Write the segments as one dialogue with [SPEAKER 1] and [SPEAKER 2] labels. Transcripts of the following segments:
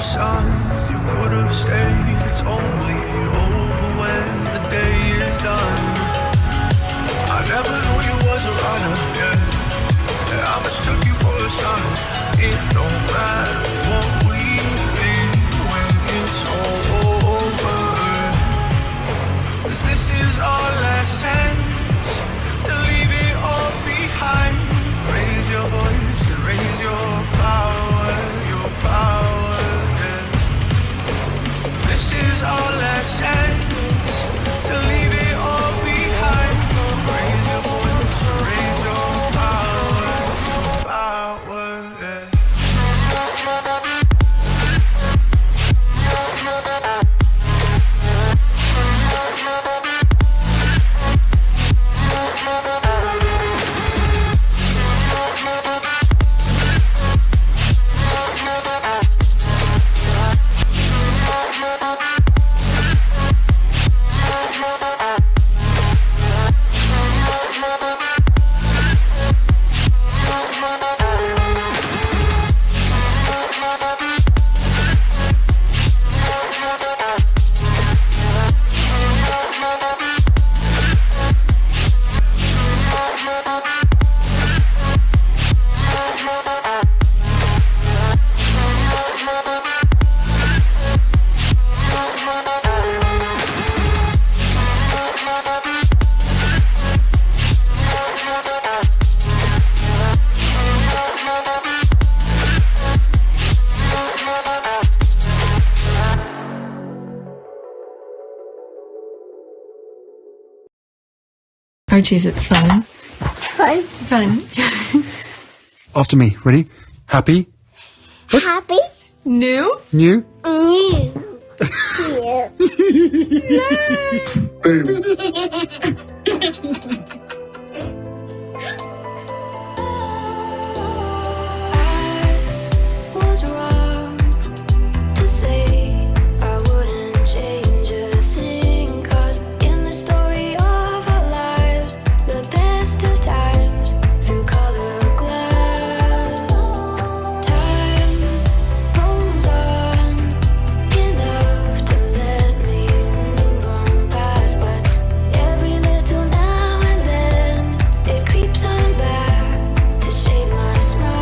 [SPEAKER 1] sun, you could have stayed. It's only over when the day is done. I never knew you was a runner, yeah. I mistook you for a son. It don't matter what we think when it's all over. 'Cause this is our last chance to leave it all behind. Raise your voice and raise your power, yeah. This is our last chance to leave it all behind. Raise your voice and raise your power, yeah.
[SPEAKER 2] Archie, is it fun?
[SPEAKER 3] Fun.
[SPEAKER 2] Fun.
[SPEAKER 4] After me. Ready? Happy?
[SPEAKER 3] Happy.
[SPEAKER 2] New?
[SPEAKER 4] New?
[SPEAKER 3] New.
[SPEAKER 4] Boom.
[SPEAKER 5] Was wrong to say I wouldn't change a thing, 'cause in the story of our lives, the best of times through colored glass, time moves on enough to let me move on past, but every little now and then it creeps on back to shade my smile.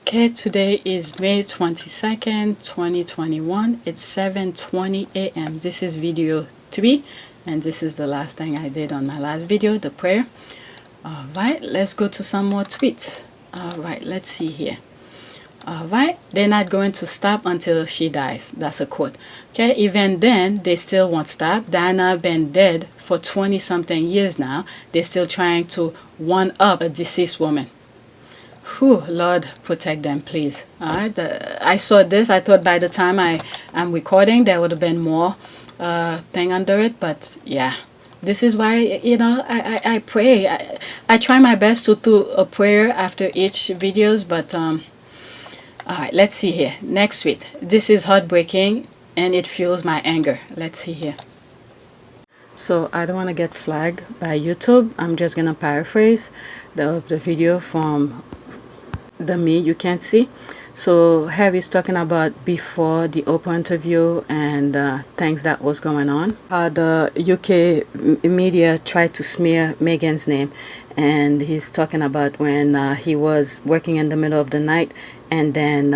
[SPEAKER 6] Okay, today is May 22nd, 2021. It's 7:20 a.m. This is video 3, and this is the last thing I did on my last video, the prayer. Alright, let's go to some more tweets. Alright, let's see here. Alright, they're not going to stop until she dies. That's a quote. Okay, even then, they still won't stop. Diana been dead for 20-something years now. They're still trying to one-up a deceased woman. Whew, Lord, protect them, please. All right, I saw this. I thought by the time I'm recording, there would have been more thing under it. But yeah, this is why, you know, I pray. I try my best to do a prayer after each videos. But all right, let's see here. Next tweet. This is heartbreaking, and it fuels my anger. Let's see here. So I don't want to get flagged by YouTube. I'm just gonna paraphrase the video from the me you can't see. So Harry's talking about before the Oprah interview and things that was going on. The UK media tried to smear Meghan's name, and he's talking about when he was working in the middle of the night, and then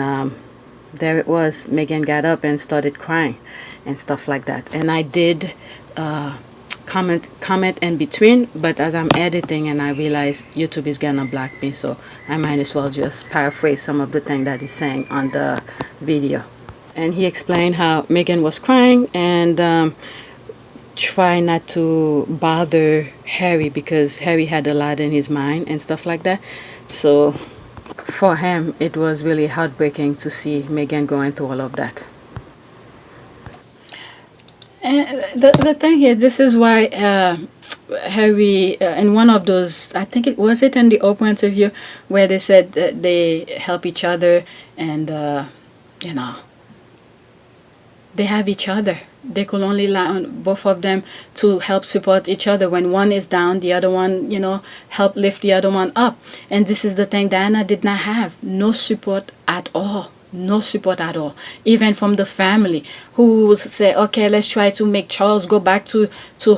[SPEAKER 6] there it was, Meghan got up and started crying and stuff like that. And I did comment in between, but as I'm editing and I realize YouTube is gonna block me, so I might as well just paraphrase some of the things that he's saying on the video. And he explained how Meghan was crying and try not to bother Harry because Harry had a lot in his mind and stuff like that. So for him it was really heartbreaking to see Meghan going through all of that. And the thing here, this is why Harry in one of those, I think it was it in the Oprah interview, where they said that they help each other, and you know, they have each other. They could only rely on both of them to help support each other. When one is down, the other one, you know, help lift the other one up. And this is the thing Diana did not have. No support at all. No support at all. Even from the family, who would say, okay, let's try to make Charles go back to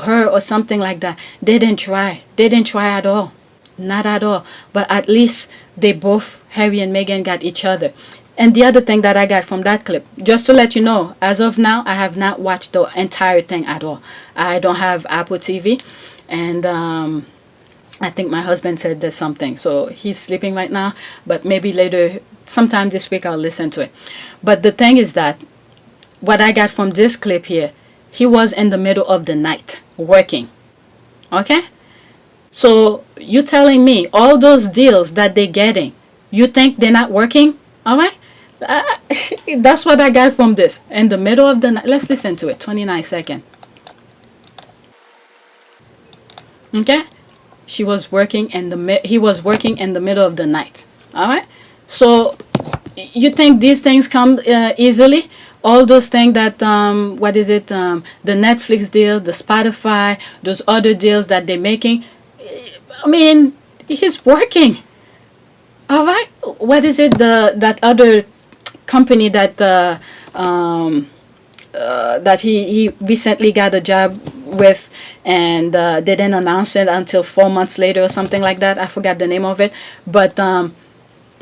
[SPEAKER 6] her or something like that. They didn't try. They didn't try at all. Not at all. But at least they both, Harry and Meghan, got each other. And the other thing that I got from that clip, just to let you know, as of now, I have not watched the entire thing at all. I don't have Apple TV, and I think my husband said there's something, so he's sleeping right now, but maybe later, sometime this week, I'll listen to it. But the thing is that, what I got from this clip here, he was in the middle of the night, working, okay? So, you telling me, all those deals that they're getting, you think they're not working, alright? That's what I got from this. In the middle of the night. Let's listen to it. 29 seconds. Okay? He was working in the middle of the night. Alright? So, you think these things come easily? All those things that, what is it? The Netflix deal, the Spotify, those other deals that they're making. I mean, he's working. Alright? What is it? That other company that that he recently got a job with, and they didn't announce it until 4 months later or something like that. I forgot the name of it, but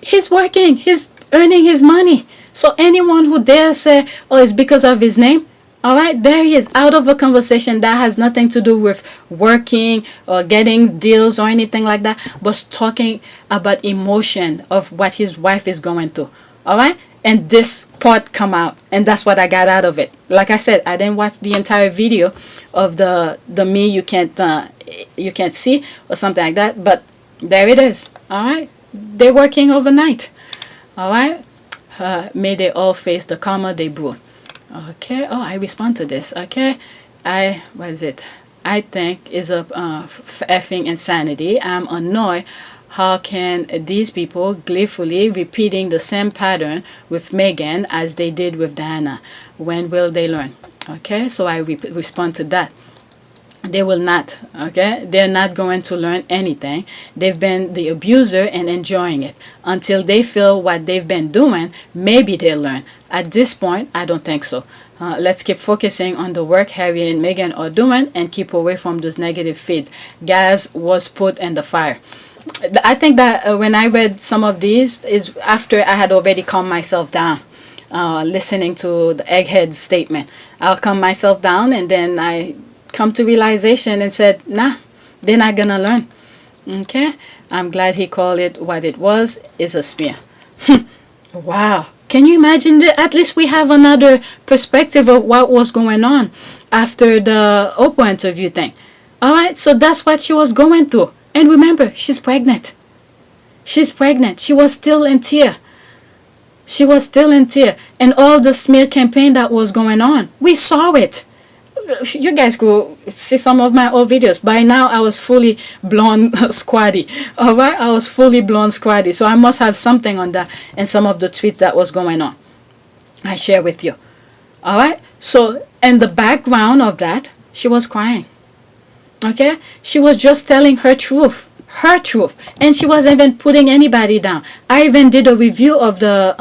[SPEAKER 6] he's working, he's earning his money. So anyone who dare say, oh, it's because of his name, all right, there he is, out of a conversation that has nothing to do with working or getting deals or anything like that, but talking about emotion of what his wife is going through. All right, and this part come out, and that's what I got out of it. Like I said, I didn't watch the entire video of the me you can't see or something like that, but there it is. All right, they're working overnight. All right, may they all face the karma they brought. Okay. Oh, I respond to this. Okay. What is it? I think is a effing insanity. I'm annoyed. How can these people gleefully repeating the same pattern with Meghan as they did with Diana? When will they learn? Okay. So I respond to that. They will not. Okay. They're not going to learn anything. They've been the abuser and enjoying it. Until they feel what they've been doing, maybe they'll learn. At this point, I don't think so. Let's keep focusing on the work Harry and Meghan are doing and keep away from those negative feeds. Gas was put in the fire. I think that when I read some of these is after I had already calmed myself down, listening to the egghead statement. I'll calm myself down, and then I come to realization and said, nah, they're not gonna learn. Okay, I'm glad he called it what it was, is a smear. Wow. Can you imagine that? At least we have another perspective of what was going on after the Oprah interview thing. All right, so that's what she was going through. And remember, she's pregnant. She's pregnant. She was still in tears. She was still in tears. And all the smear campaign that was going on, we saw it. You guys go see some of my old videos. By now, I was fully blonde squatty. All right, I was fully blonde squatty. So I must have something on that and some of the tweets that was going on. I share with you. All right. So in the background of that, she was crying. Okay, she was just telling her truth, and she wasn't even putting anybody down. I even did a review of the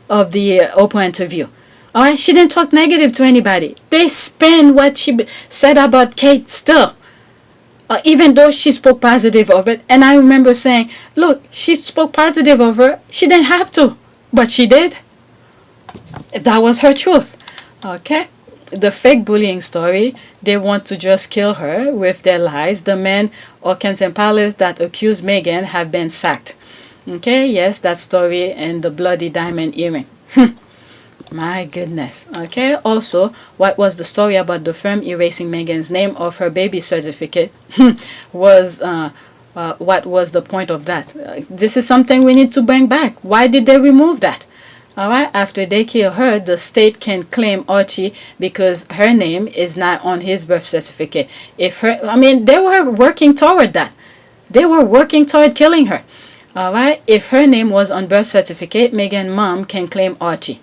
[SPEAKER 6] Oprah interview. All right, she didn't talk negative to anybody. They spin what she said about Kate still, even though she spoke positive of it. And I remember saying, look, she spoke positive of her. She didn't have to, but she did. That was her truth. Okay. The fake bullying story, they want to just kill her with their lies. The men or Kensington Palace that accused Meghan have been sacked. Okay, yes, that story and the bloody diamond earring. My goodness. Okay, also, what was the story about the firm erasing Meghan's name off her baby certificate? What was the point of that? This is something we need to bring back. Why did they remove that? Alright, after they kill her, the state can claim Archie because her name is not on his birth certificate. They were working toward that. They were working toward killing her. Alright, if her name was on birth certificate, Meghan mom can claim Archie.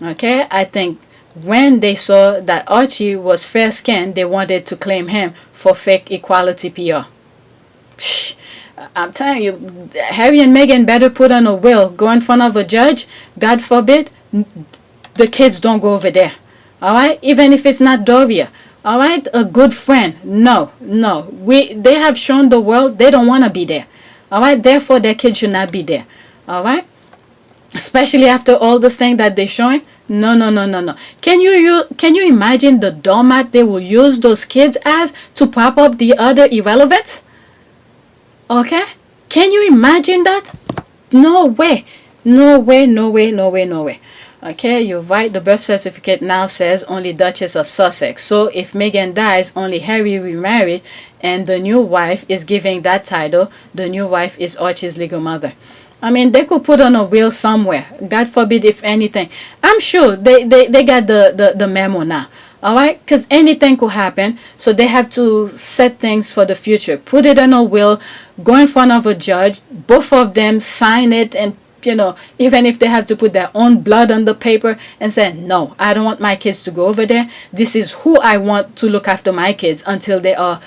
[SPEAKER 6] Okay, I think when they saw that Archie was fair skinned, they wanted to claim him for fake equality PR. Psh, I'm telling you, Harry and Meghan better put on a will, go in front of a judge. God forbid the kids don't go over there. Alright, even if it's not Doria. Alright, a good friend. No. They have shown the world they don't want to be there. Alright, therefore their kids should not be there. Alright, especially after all this thing that they're showing. No. Can you imagine the doormat they will use those kids as to prop up the other irrelevant? Okay, can you imagine that? No way. Okay, you're right. The birth certificate now says only Duchess of Sussex. So if Meghan dies, only Harry remarried, and the new wife is giving that title. The new wife is Archie's legal mother. They could put on a will somewhere. God forbid, if anything. I'm sure they got the memo now. Alright? Because anything could happen. So they have to set things for the future. Put it in a will. Go in front of a judge. Both of them sign it. And, even if they have to put their own blood on the paper and say, no, I don't want my kids to go over there. This is who I want to look after my kids until they are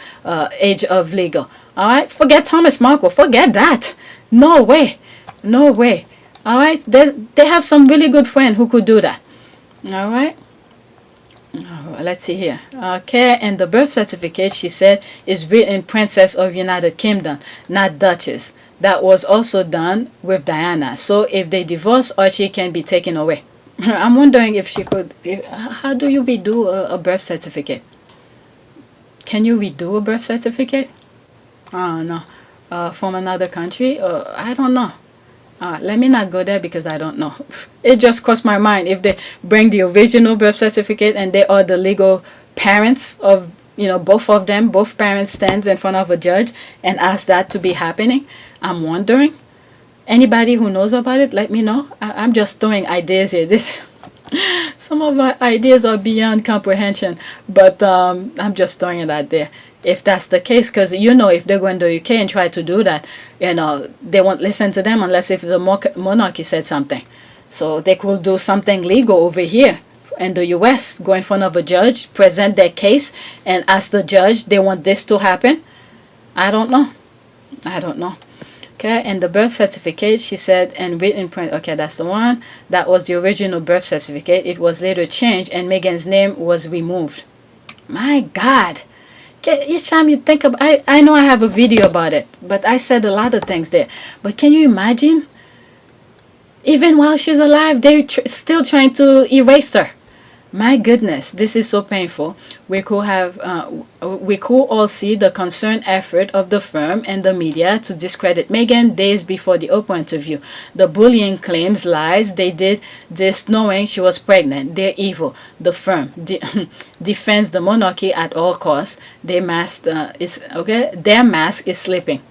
[SPEAKER 6] age of legal. Alright? Forget Thomas Markle. Forget that. No way. Alright? They have some really good friend who could do that. Alright? Let's see here. Okay, and the birth certificate, she said, is written Princess of United Kingdom, not Duchess. That was also done with Diana. So if they divorce, Archie can be taken away. I'm wondering if she could. How do you redo a birth certificate? Can you redo a birth certificate? I don't know. From another country? I don't know. Let me not go there because I don't know. It just crossed my mind. If they bring the original birth certificate and they are the legal parents of, both of them, both parents stands in front of a judge and ask that to be happening. I'm wondering. Anybody who knows about it, let me know. I'm just throwing ideas here. Some of my ideas are beyond comprehension, but I'm just throwing it out there. If that's the case, because if they're going to the UK and try to do that, they won't listen to them unless if the monarchy said something. So they could do something legal over here in the US, go in front of a judge, present their case, and ask the judge they want this to happen. I don't know. Okay, and the birth certificate, she said, and written print. Okay, that's the one. That was the original birth certificate. It was later changed, and Meghan's name was removed. My God. Each time you think of, I know I have a video about it, but I said a lot of things there. But can you imagine? Even while she's alive, they're still trying to erase her. My goodness, this is so painful. We could all see the concerned effort of the firm and the media to discredit Meghan days before the Oprah interview. The bullying claims lies. They did this knowing she was pregnant. They're evil. The firm defends the monarchy at all costs. Their mask is slipping.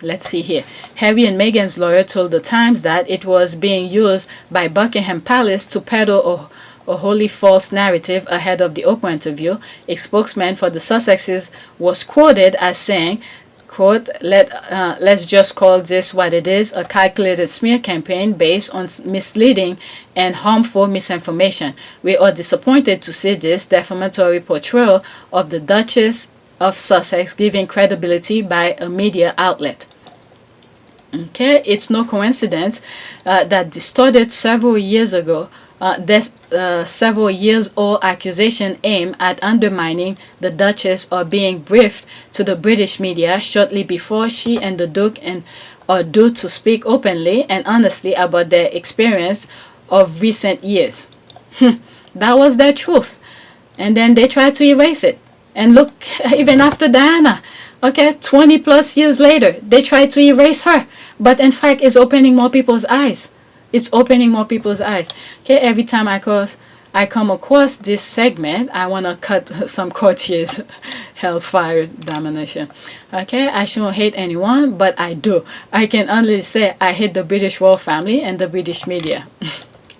[SPEAKER 6] Let's see here. Harry and Meghan's lawyer told the Times that it was being used by Buckingham Palace to peddle a wholly false narrative ahead of the Oprah interview. A spokesman for the Sussexes was quoted as saying, quote, let's just call this what it is, a calculated smear campaign based on misleading and harmful misinformation. We are disappointed to see this defamatory portrayal of the Duchess of Sussex given credibility by a media outlet. Okay, it's no coincidence that distorted several years ago this several years old accusation aimed at undermining the Duchess or being briefed to the British media shortly before she and the Duke are due to speak openly and honestly about their experience of recent years. That was their truth. And then they tried to erase it. And look, even after Diana, okay, 20 plus years later, they tried to erase her. But in fact, it's opening more people's eyes. It's opening more people's eyes. Okay, every time I come across this segment, I want to cut some courtiers' hellfire damnation. Okay, I shouldn't hate anyone, but I do. I can only say I hate the British royal family and the British media.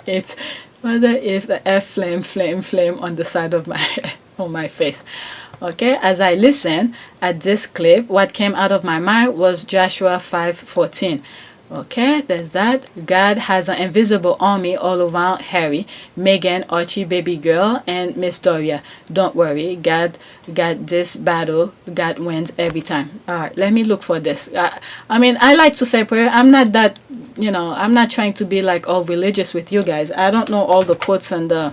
[SPEAKER 6] It was if the F flame on the side of my on my face. Okay, as I listened at this clip, what came out of my mind was Joshua 5:14. Okay, there's that. God has an invisible army all around Harry, Meghan, Archie, baby girl, and Miss Doria. Don't worry, God got this battle. God wins every time. All right, let me look for this. I mean, I like to say prayer. I'm not that, I'm not trying to be like all religious with you guys. I don't know all the quotes and the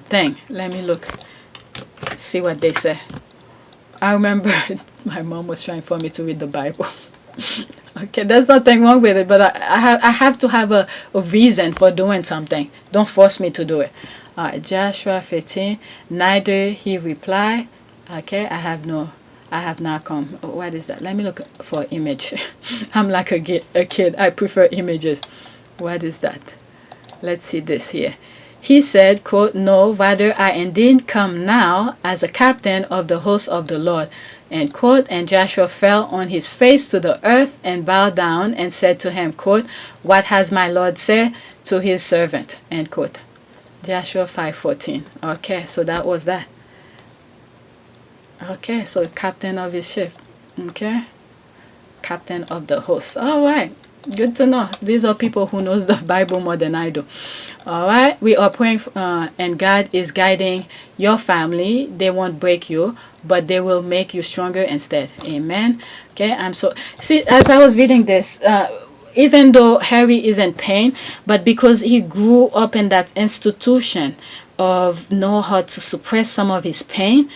[SPEAKER 6] thing. Let me look, see what they say. I remember my mom was trying for me to read the Bible. Okay, there's nothing wrong with it, but I have to have a reason for doing something. Don't force me to do it. All right, Joshua 15. Neither he replied. Okay, I have not come. What is that? Let me look for image. I'm like a kid. I prefer images. What is that? Let's see this here. He said, quote, no, rather I indeed come now as a captain of the host of the Lord. End quote. And Joshua fell on his face to the earth and bowed down and said to him, quote, what has my Lord said to his servant? End quote. Joshua 5:14. Okay, so that was that. Okay, so captain of his ship. Okay, captain of the host. All right, good to know. These are people who knows the Bible more than I do. All right, we are praying and God is guiding your family. They won't break you, but they will make you stronger instead. Amen. Okay, see, as I was reading this, even though Harry is in pain, but because he grew up in that institution of know how to suppress some of his pain,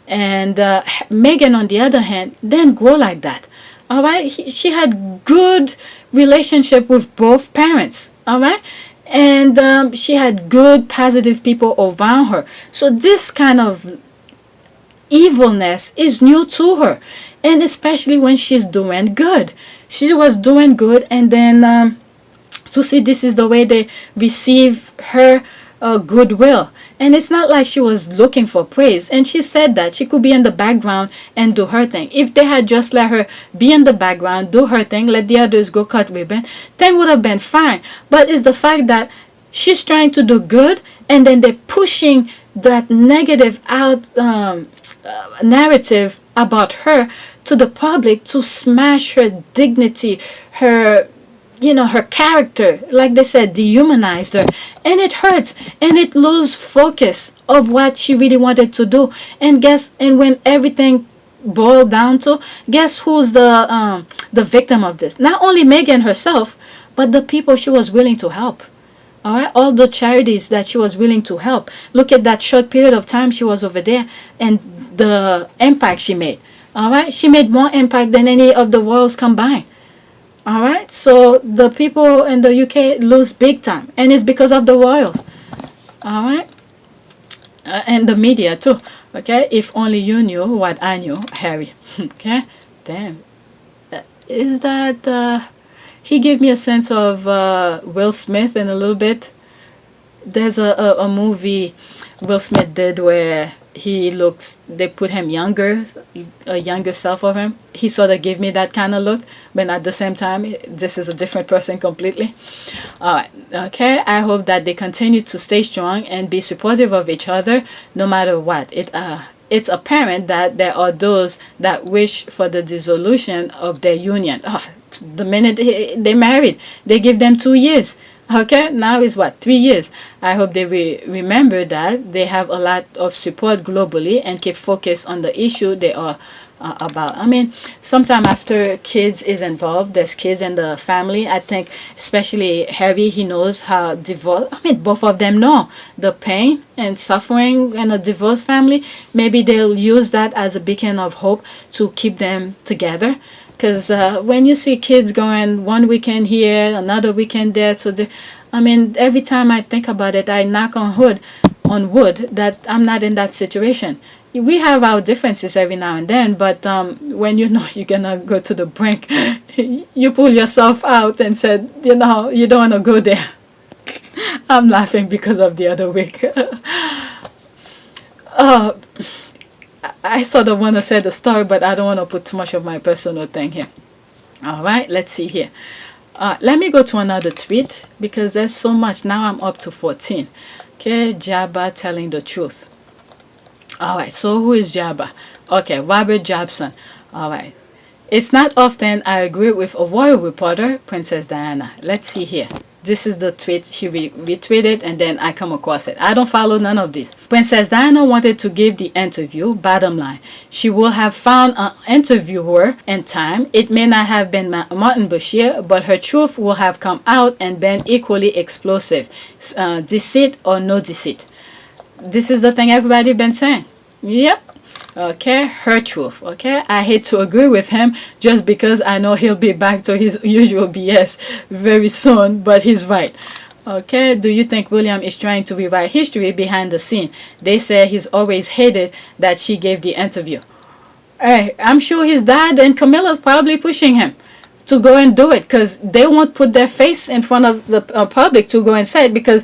[SPEAKER 6] and Meghan, on the other hand, didn't grow like that. All right, she had good relationship with both parents. All right, and she had good, positive people around her. So this kind of evilness is new to her, and especially when she's doing good. She was doing good, and then to see this is the way they receive her goodwill. And it's not like she was looking for praise, and she said that she could be in the background and do her thing. If they had just let her be in the background, do her thing, let the others go cut ribbon, thing would have been fine. But it's the fact that she's trying to do good, and then they're pushing that negative out narrative about her to the public to smash her dignity, her her character, like they said, dehumanized her, and it hurts, and it loses focus of what she really wanted to do. And when everything boiled down to, guess who's the victim of this? Not only Meghan herself, but the people she was willing to help. All right, all the charities that she was willing to help. Look at that short period of time she was over there and the impact she made. All right, she made more impact than any of the royals combined. All right, so the people in the UK lose big time, and it's because of the royals. All right, and the media too. Okay, if only you knew what I knew, Harry. Okay, damn, is that he gave me a sense of Will Smith in a little bit. There's a movie Will Smith did where they put him younger, a younger self of him. He sort of gave me that kind of look, but at the same time, this is a different person completely. All right, okay, I hope that they continue to stay strong and be supportive of each other no matter what. It's apparent that there are those that wish for the dissolution of their union. The minute they married, they give them 2 years. Okay, now is what, 3 years. I hope they remember that they have a lot of support globally and keep focused on the issue they are about. I mean, sometime after kids is involved, there's kids in the family. I think especially Harry, he knows how divorce. I mean, both of them know the pain and suffering in a divorced family. Maybe they'll use that as a beacon of hope to keep them together. Because when you see kids going one weekend here, another weekend there, I mean, every time I think about it, I knock on wood that I'm not in that situation. We have our differences every now and then, but when you know you're gonna go to the brink, you pull yourself out and said, you don't want to go there. I'm laughing because of the other week. I sort of want to say the story, but I don't want to put too much of my personal thing here. All right, let's see here. Let me go to another tweet because there's so much. Now I'm up to 14. Okay, Jabba telling the truth. All right, so who is Jabba? Okay, Robert Jobson. All right. It's not often I agree with a royal reporter, Princess Diana. Let's see here. This is the tweet she retweeted, and then I come across it. I don't follow none of this. Princess Diana wanted to give the interview. Bottom line, she will have found an interviewer in time. It may not have been Martin Bashir, but her truth will have come out and been equally explosive. Deceit or no deceit. This is the thing everybody been saying. Yep. Okay, her truth. Okay, I hate to agree with him just because I know he'll be back to his usual BS very soon, but he's right. Okay, do you think William is trying to rewrite history behind the scene? They say he's always hated that she gave the interview. Hey, I'm sure his dad and Camilla's probably pushing him to go and do it because they won't put their face in front of the public to go and say it because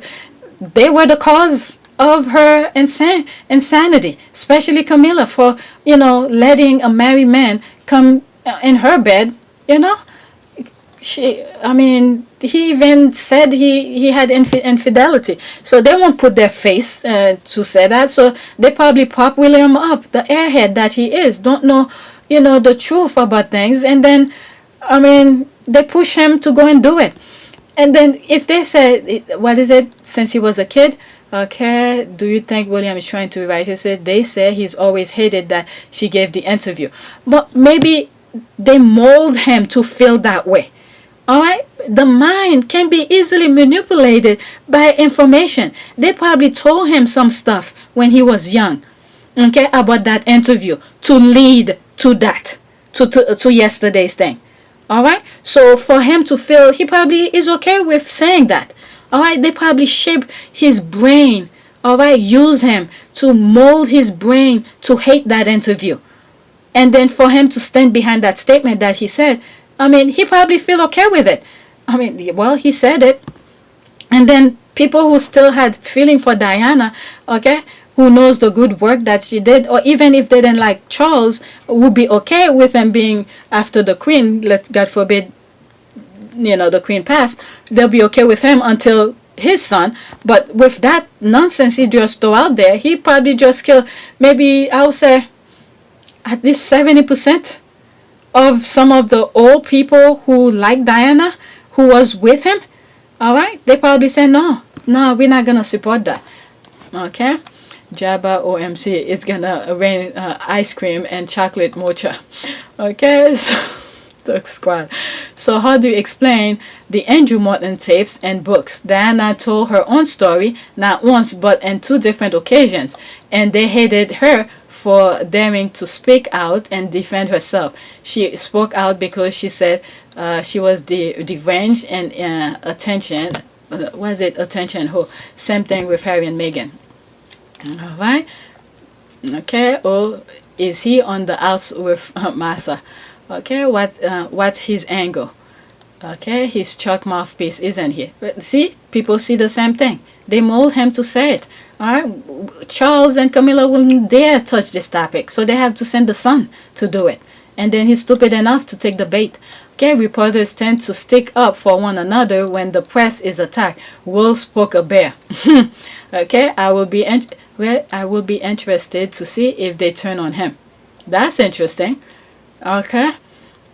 [SPEAKER 6] they were the cause of her insanity, especially Camilla, for letting a married man come in her bed. He even said he had infidelity, so they won't put their face to say that. So they probably prop William up, the airhead that he is, don't know the truth about things, and then they push him to go and do it. And then if they say, what is it, since he was a kid? Okay, do you think William is trying to rewrite? He said they say he's always hated that she gave the interview. But maybe they mold him to feel that way. Alright? The mind can be easily manipulated by information. They probably told him some stuff when he was young. Okay, about that interview to lead to that. To yesterday's thing. Alright? So for him to feel, he probably is okay with saying that. Alright, they probably shape his brain. Alright, use him to mold his brain to hate that interview. And then for him to stand behind that statement that he said, he probably feel okay with it. Well, he said it. And then people who still had feeling for Diana, okay, who knows the good work that she did, or even if they didn't like Charles, would be okay with him being after the queen, God forbid, the queen passed, they'll be okay with him until his son. But with that nonsense he just threw out there, he probably just killed, maybe I would say at least 70% of some of the old people who like Diana, who was with him. Alright, they probably said no, we're not gonna support that. Okay, Jabba OMC is gonna rain ice cream and chocolate mocha. Okay, so the squad. So how do you explain the Andrew Morton tapes and books? Diana told her own story not once but in 2 different occasions, and they hated her for daring to speak out and defend herself. She spoke out because she said she was deranged and attention. Was it attention who? Same thing with Harry and Meghan. All right. Okay. Or is he on the outs with Massa? Okay, what's his angle? Okay, his chalk mouthpiece isn't here. See, people see the same thing. They mold him to say it. Alright, Charles and Camilla wouldn't dare touch this topic, so they have to send the son to do it. And then he's stupid enough to take the bait. Okay, reporters tend to stick up for one another when the press is attacked. Wolves poke a bear. Okay, I will be interested to see if they turn on him. That's interesting. Okay,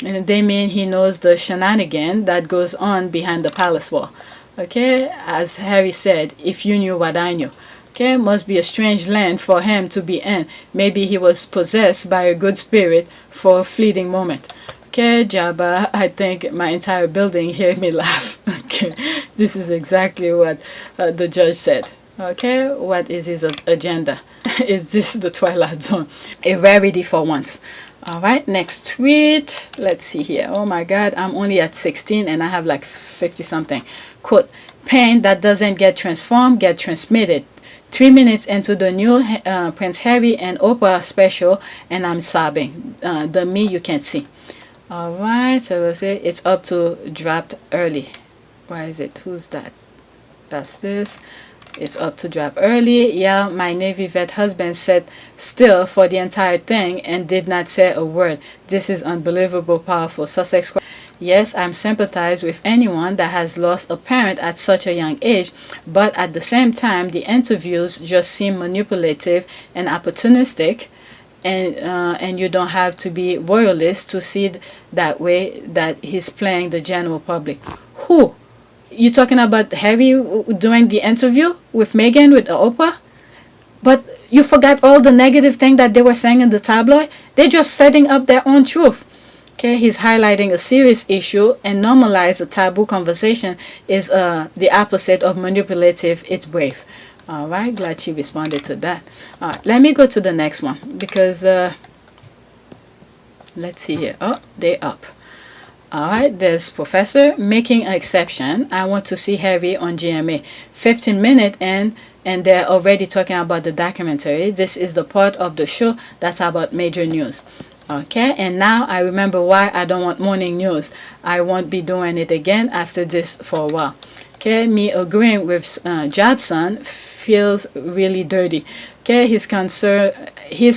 [SPEAKER 6] and they mean he knows the shenanigan that goes on behind the palace wall. Okay, as Harry said, if you knew what I knew. Okay, must be a strange land for him to be in. Maybe he was possessed by a good spirit for a fleeting moment. Okay, Jabba, I think my entire building heard me laugh. Okay, this is exactly what the judge said. Okay, what is his agenda? Is this the Twilight Zone? A rarity for once. Alright, next tweet. Let's see here. Oh my god, I'm only at 16 and I have like 50 something. Quote, pain that doesn't get transformed, get transmitted. 3 minutes into the new Prince Harry and Oprah special and I'm sobbing. The me you can't see. Alright, so we'll say it's up to dropped early. Why is it? Who's that? That's this. It's up to drop early. Yeah, my Navy vet husband sat still for the entire thing and did not say a word. This is unbelievable powerful. Sussex. Yes, I'm sympathize with anyone that has lost a parent at such a young age, but at the same time, the interviews just seem manipulative and opportunistic, and you don't have to be royalist to see that way that he's playing the general public. Who? You talking about Harry doing the interview with Meghan with Oprah? But you forgot all the negative thing that they were saying in the tabloid. They're just setting up their own truth. Okay, he's highlighting a serious issue, and normalize a taboo conversation is the opposite of manipulative. It's brave. All right, glad she responded to that. All right, let me go to the next one because let's see here. Oh, they up. All right, there's Professor making an exception. I want to see Harry on GMA. 15 minutes and they're already talking about the documentary. This is the part of the show that's about major news. Okay, and now I remember why I don't want morning news. I won't be doing it again after this for a while. Okay, me agreeing with Jobson feels really dirty. Okay, he's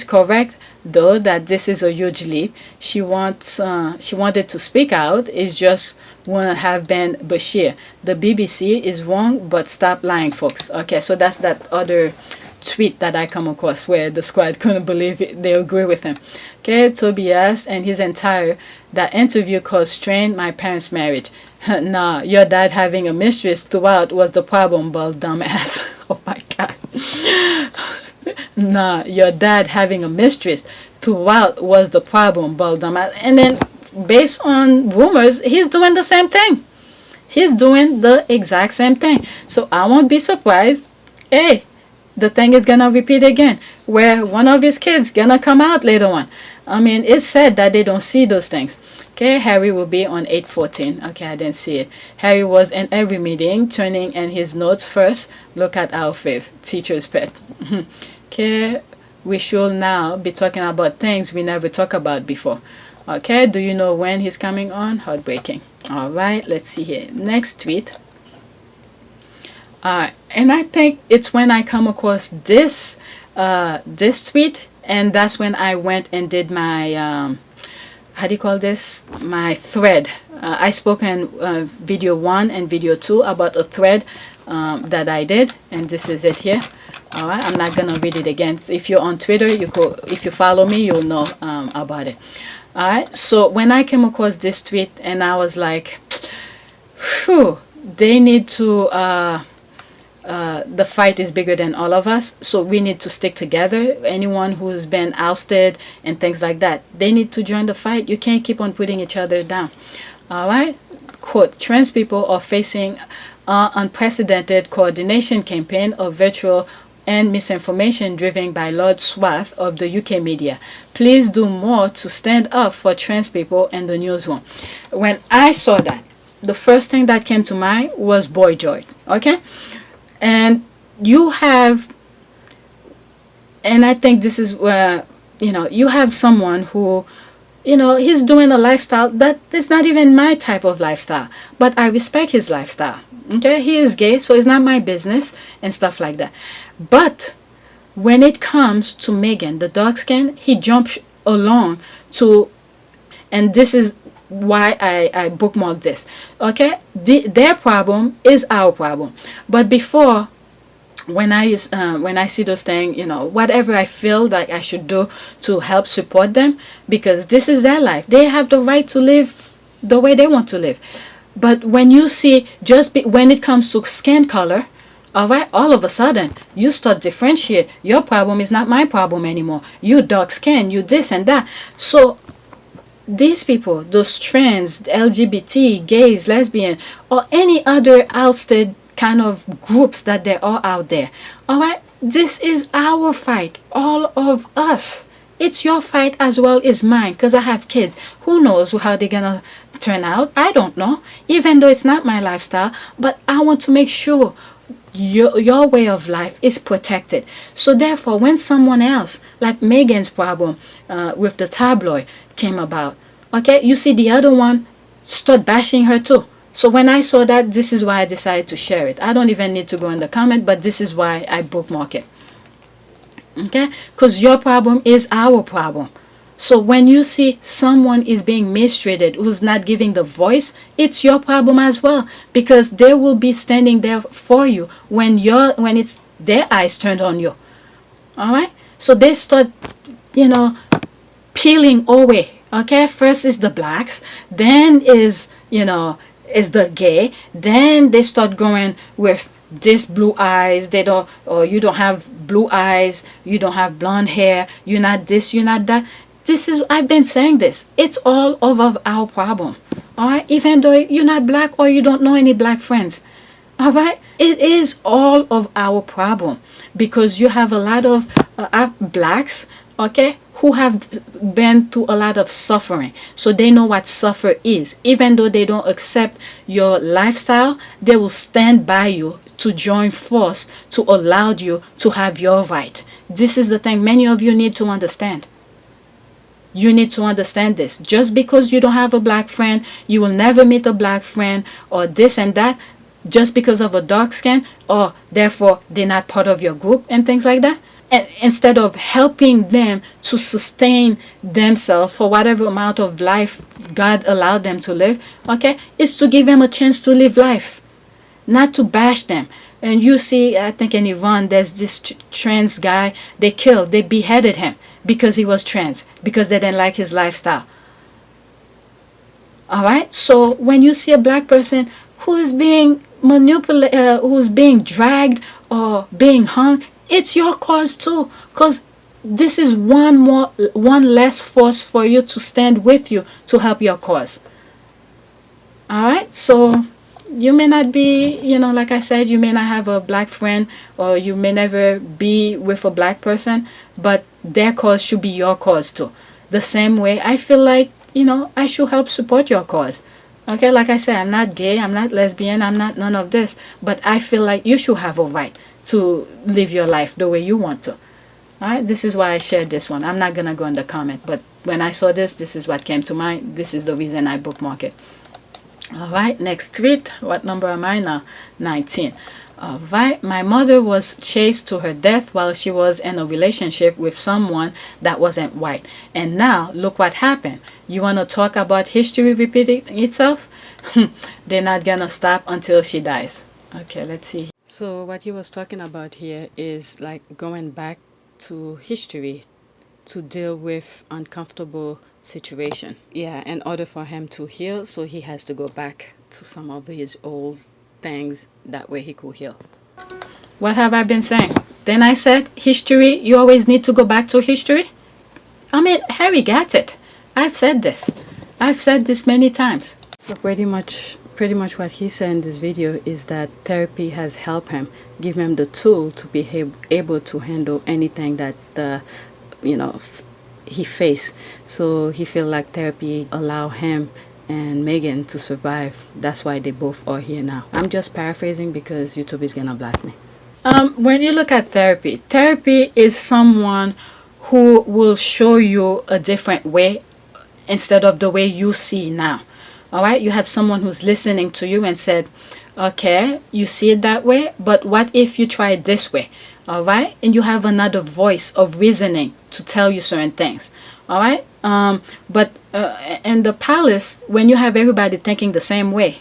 [SPEAKER 6] correct though that this is a huge leap. She wanted to speak out. It just wouldn't have been Bashir. The BBC is wrong, but stop lying, folks. Okay, so that's that other tweet that I come across where the squad couldn't believe it. They agree with him. Okay, Tobias and his entire that interview caused strain my parents' marriage. Nah, your dad having a mistress throughout was the problem, bald dumbass. Oh my god. Nah, your dad having a mistress throughout was the problem, bald dumbass. And then based on rumors, he's doing the same thing. He's doing the exact same thing. So I won't be surprised. Hey, the thing is gonna repeat again, where one of his kids gonna come out later on. I mean, it's said that they don't see those things. Okay, Harry will be on 8/14. Okay, I didn't see it. Harry was in every meeting, turning in his notes first. Look at our fifth teacher's pet. Okay, we should now be talking about things we never talk about before. Okay, do you know when he's coming on? Heartbreaking. All right, let's see here. Next tweet. And I think it's when I come across this tweet, and that's when I went and did my how do you call this, my thread. I spoke in video 1 and video 2 about a thread that I did, and this is it here. All right, I'm not gonna read it again. If you're on Twitter, if you follow me, you'll know about it. All right, so when I came across this tweet, and I was like, phew, they need to the fight is bigger than all of us, so we need to stick together. Anyone who's been ousted and things like that, they need to join the fight. You can't keep on putting each other down. All right, quote, trans people are facing an unprecedented coordination campaign of virtual and misinformation driven by large swath of the UK media. Please do more to stand up for trans people in the newsroom. When I saw that, the first thing that came to mind was Boy George. Okay, and you have, and I think this is where, you have someone who, he's doing a lifestyle that is not even my type of lifestyle, but I respect his lifestyle. Okay, he is gay, so it's not my business and stuff like that. But when it comes to Meghan, the dark skin, he jumped along to, and this is why I bookmarked this. Okay, their problem is our problem. But before, when I see those things, whatever I feel like I should do to help support them, because this is their life. They have the right to live the way they want to live. But when you see when it comes to skin color, all right, all of a sudden you start differentiate. Your problem is not my problem anymore. You dark skin, you this and that. So these people, those trans, LGBT, gays, lesbian, or any other ousted kind of groups that there are out there, all right, this is our fight, all of us. It's your fight as well as mine, because I have kids. Who knows how they're gonna turn out? I don't know, even though it's not my lifestyle, but I want to make sure your way of life is protected. So therefore, when someone else, like Meghan's problem with the tabloid came about, okay, you see the other one start bashing her too. So when I saw that, this is why I decided to share it. I don't even need to go in the comment, but this is why I bookmark it. Okay, because your problem is our problem. So when you see someone is being mistreated, who's not giving the voice, it's your problem as well, because they will be standing there for you when it's their eyes turned on you. All right? So they start, peeling away. Okay? First is the blacks, then is the gay, then they start going with this blue eyes, you don't have blue eyes, you don't have blonde hair, you're not this, you're not that. I've been saying this. It's all of our problem. All right? Even though you're not black or you don't know any black friends. All right? It is all of our problem, because you have a lot of blacks, okay, who have been through a lot of suffering. So they know what suffer is. Even though they don't accept your lifestyle, they will stand by you to join force to allow you to have your right. This is the thing many of you need to understand. You need to understand this. Just because you don't have a black friend, you will never meet a black friend, or this and that, just because of a dark skin, or therefore they're not part of your group and things like that. And instead of helping them to sustain themselves for whatever amount of life God allowed them to live, okay, is to give them a chance to live life, not to bash them. And you see, I think in Iran, there's this trans guy they killed. They beheaded him because he was trans, because they didn't like his lifestyle. All right? So when you see a black person who is being manipulated, who's being dragged or being hung, it's your cause too, because this is one less force for you to stand with you to help your cause. All right? So you may not be, like I said, you may not have a black friend, or you may never be with a black person, but their cause should be your cause too. The same way I feel like, I should help support your cause. Okay, like I said, I'm not gay, I'm not lesbian, I'm not none of this, but I feel like you should have a right to live your life the way you want to. All right, this is why I shared this one. I'm not going to go in the comment, but when I saw this is what came to mind. This is the reason I bookmark it. All right, next tweet. What number am I now? 19. All right, my mother was chased to her death while she was in a relationship with someone that wasn't white. And now, look what happened. You want to talk about history repeating itself? They're not going to stop until she dies. Okay, let's see. So what he was talking about here is like going back to history to deal with uncomfortable situation. Yeah, in order for him to heal, so he has to go back to some of his old things, that way he could heal. What have I been saying? Then I said history, you always need to go back to history. I mean, Harry gets it. I've said this. I've said this many times. So pretty much what he said in this video is that therapy has helped him, give him the tool to be able to handle anything that he faced. So he feel like therapy allow him and Meghan to survive. That's why they both are here now. I'm just paraphrasing because YouTube is gonna block me. When you look at therapy is someone who will show you a different way instead of the way you see now. All right, you have someone who's listening to you and said, okay, you see it that way, but what if you try it this way? All right, and you have another voice of reasoning to tell you certain things. All right, but in the palace, when you have everybody thinking the same way,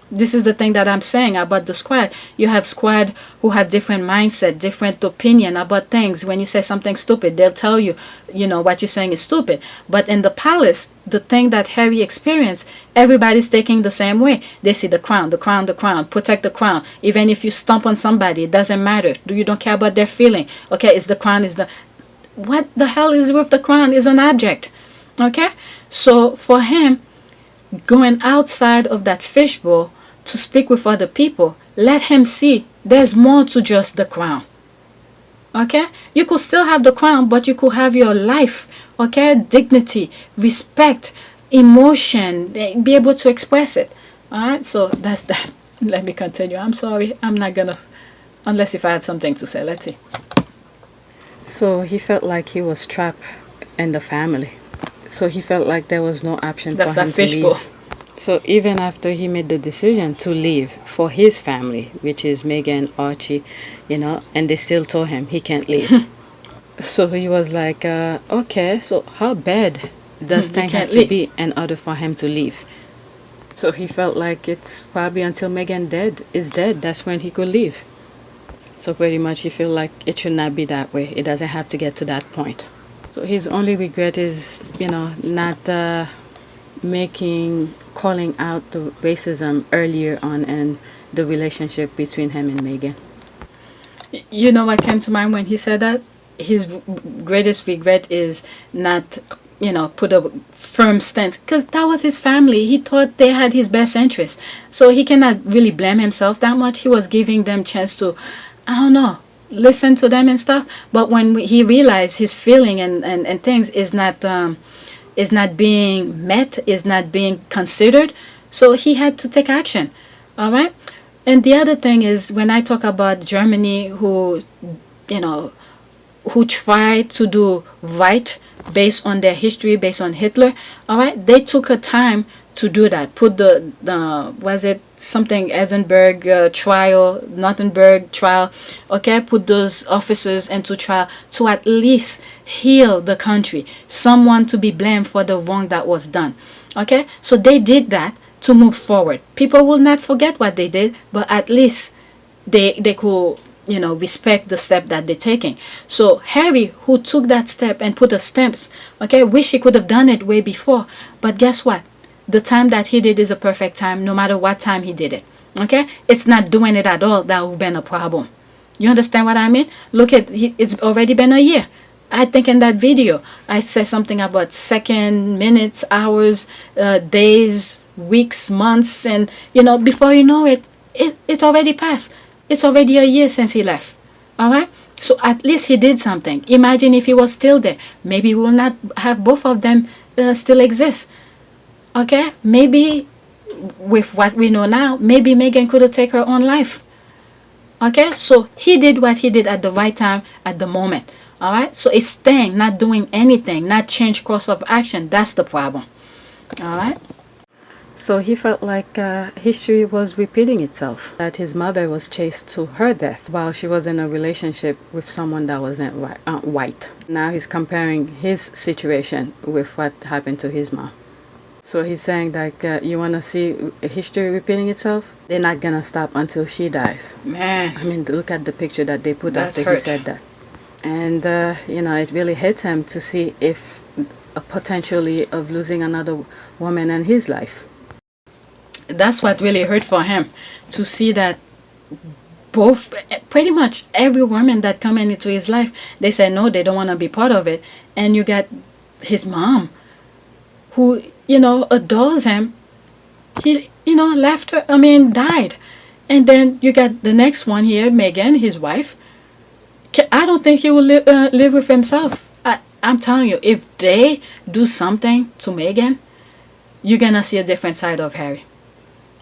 [SPEAKER 6] this is the thing that I'm saying about the squad. You have squad who have different mindset, different opinion about things. When you say something stupid, they'll tell you, what you're saying is stupid. But in the palace, the thing that Harry experienced, everybody's taking the same way. They see the crown, the crown, the crown, protect the crown. Even if you stomp on somebody, it doesn't matter. You don't care about their feeling. Okay, it's the crown, what the hell is with the crown is an object. Okay, so for him, going outside of that fishbowl to speak with other people, let him see there's more to just the crown. Okay, you could still have the crown, but you could have your life. Okay, dignity, respect, emotion, be able to express it. All right, so that's that. Let me continue. I'm sorry, I'm not gonna, unless if I have something to say. Let's see. So he felt like he was trapped in the family. So he felt like there was no option for him to leave. So even after he made the decision to leave for his family, which is Meghan, Archie, and they still told him he can't leave. So he was like, okay, so how bad does things have to be in order for him to leave? So he felt like it's probably until Meghan is dead, that's when he could leave. So pretty much he feel like it should not be that way. It doesn't have to get to that point. So his only regret is, not calling out the racism earlier on in the relationship between him and Meghan. You know what came to mind when he said that? His greatest regret is not, put a firm stance, because that was his family. He thought they had his best interest. So he cannot really blame himself that much. He was giving them chance to, I don't know, listen to them and stuff. But when he realized his feeling and things is not being met, is not being considered, so he had to take action. All right. And the other thing is, when I talk about Germany, who tried to do right based on their history, based on Hitler, all right, they took a time to do that. Put the was it something Edinburgh trial, Nottingham trial, okay, put those officers into trial to at least heal the country, someone to be blamed for the wrong that was done. Okay, so they did that to move forward. People will not forget what they did, but at least they could, respect the step that they're taking. So Harry, who took that step and put the stamps, okay, wish he could have done it way before. But guess what? The time that he did is a perfect time, no matter what time he did it. Okay? It's not doing it at all that would have been a problem. You understand what I mean? Look at, it's already been a year. I think in that video, I said something about second, minutes, hours, days, weeks, months, and, before you know it, it already passed. It's already a year since he left. All right? So at least he did something. Imagine if he was still there. Maybe we will not have both of them still exist. Okay? Maybe with what we know now, maybe Meghan could have taken her own life. Okay? So he did what he did at the right time, at the moment. All right? So it's staying, not doing anything, not change course of action. That's the problem. All right? So he felt like history was repeating itself, that his mother was chased to her death while she was in a relationship with someone that wasn't white. Now he's comparing his situation with what happened to his mom. So he's saying that you want to see history repeating itself? They're not going to stop until she dies. Man. I mean, look at the picture that they put after he said that. And, it really hits him to see if potentially of losing another woman in his life. That's what really hurt for him, to see that both, pretty much every woman that come into his life, they say no, they don't want to be part of it. And you got his mom, who, adores him. He, died. And then you got the next one here, Meghan, his wife. I don't think he will live with himself. I'm telling you, if they do something to Meghan, you're going to see a different side of Harry.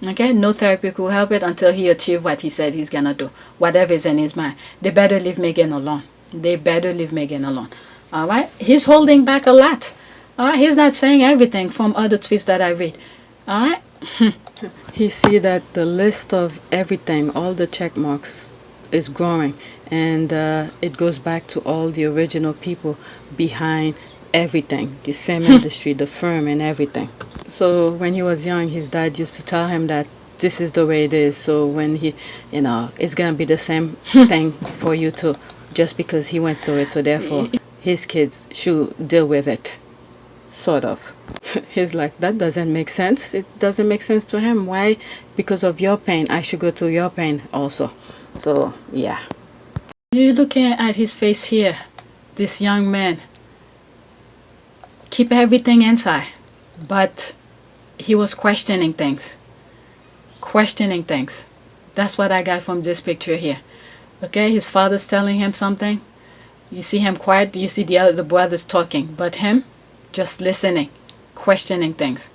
[SPEAKER 6] Okay, no therapy could help it until he achieves what he said he's gonna do, whatever is in his mind. They better leave Meghan alone. They better leave Meghan alone. All right, he's holding back a lot. All right, he's not saying everything from other tweets that I read. All right, he see that the list of everything, all the check marks, is growing, and it goes back to all the original people behind everything, the same industry, the firm, and everything. So when he was young, his dad used to tell him that this is the way it is. So when he, it's going to be the same thing for you too, just because he went through it. So therefore, his kids should deal with it, sort of. He's like, that doesn't make sense. It doesn't make sense to him. Why? Because of your pain, I should go through your pain also. So, yeah. You're looking at his face here, this young man. Keep everything inside. But he was questioning things. Questioning things. That's what I got from this picture here. Okay, his father's telling him something. You see him quiet. You see the other brothers talking. But him, just listening. Questioning things.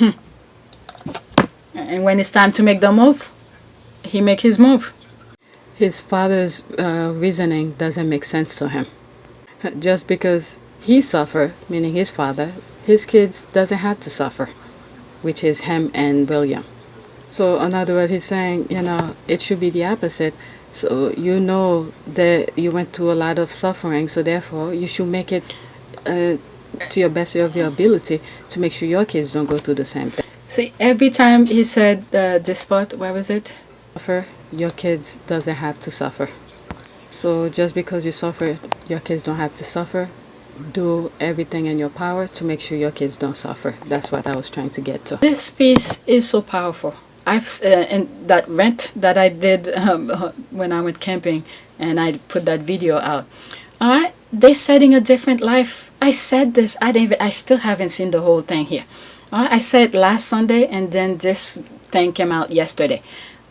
[SPEAKER 6] And when it's time to make the move, he make his move. His father's reasoning doesn't make sense to him. Just because he suffer, meaning his father, his kids doesn't have to suffer, which is him and William. So in other words, he's saying, it should be the opposite. So you know that you went through a lot of suffering, so therefore you should make it to your best of your ability to make sure your kids don't go through the same thing. See, every time he said this part, where was it? Suffer, your kids doesn't have to suffer. So just because you suffer, your kids don't have to suffer. Do everything in your power to make sure your kids don't suffer. That's what I was trying to get to. This piece is so powerful. I've and that rant that I did when I went camping, and I put that video out. All right, they're setting a different life. I said this. I still haven't seen the whole thing here. All right, I said last Sunday, and then this thing came out yesterday.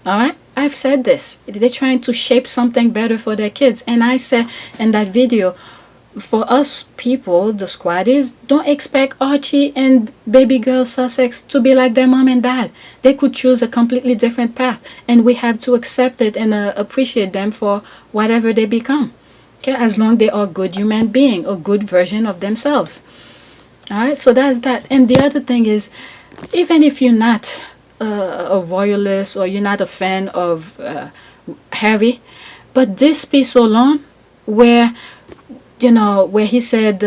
[SPEAKER 6] All right, I've said this. They're trying to shape something better for their kids, and I said in that video, for us people, the squaddies, don't expect Archie and baby girl Sussex to be like their mom and dad. They could choose a completely different path, and we have to accept it and appreciate them for whatever they become. Okay, as long as they are a good human being, a good version of themselves. All right, so that's that. And the other thing is, even if you're not a royalist or you're not a fan of Harry, but this piece alone, where where he said,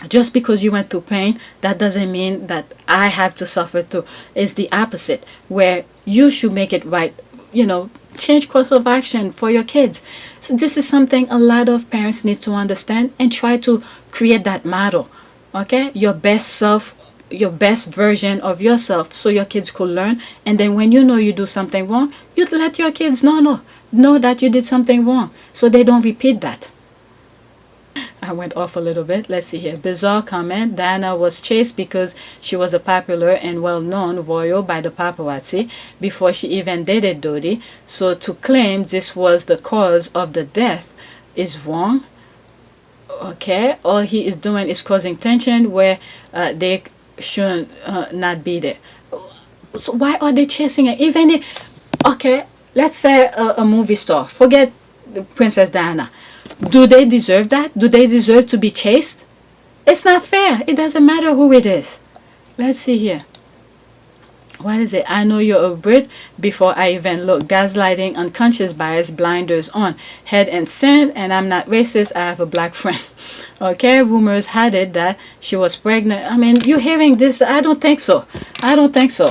[SPEAKER 6] just because you went through pain, that doesn't mean that I have to suffer too. It's the opposite, where you should make it right, change course of action for your kids. So this is something a lot of parents need to understand and try to create that model. Okay, your best self, your best version of yourself, so your kids could learn. And then when you know you do something wrong, you let your kids know that you did something wrong, so they don't repeat that. I went off a little bit. Let's see here. Bizarre comment. Diana was chased because she was a popular and well-known royal by the paparazzi before she even dated Dodi. So to claim this was the cause of the death is wrong. Okay. All he is doing is causing tension where they should not be there. So why are they chasing her? Even if, okay, let's say a movie star. Forget Princess Diana. Do they deserve that? Do they deserve to be chased? It's not fair. It doesn't matter who it is. Let's see here. What is it? I know you're a Brit before I even look. Gaslighting, unconscious bias, blinders on. Head and sand, and I'm not racist. I have a black friend. Okay, rumors had it that she was pregnant. I mean, you're hearing this. I don't think so. I don't think so.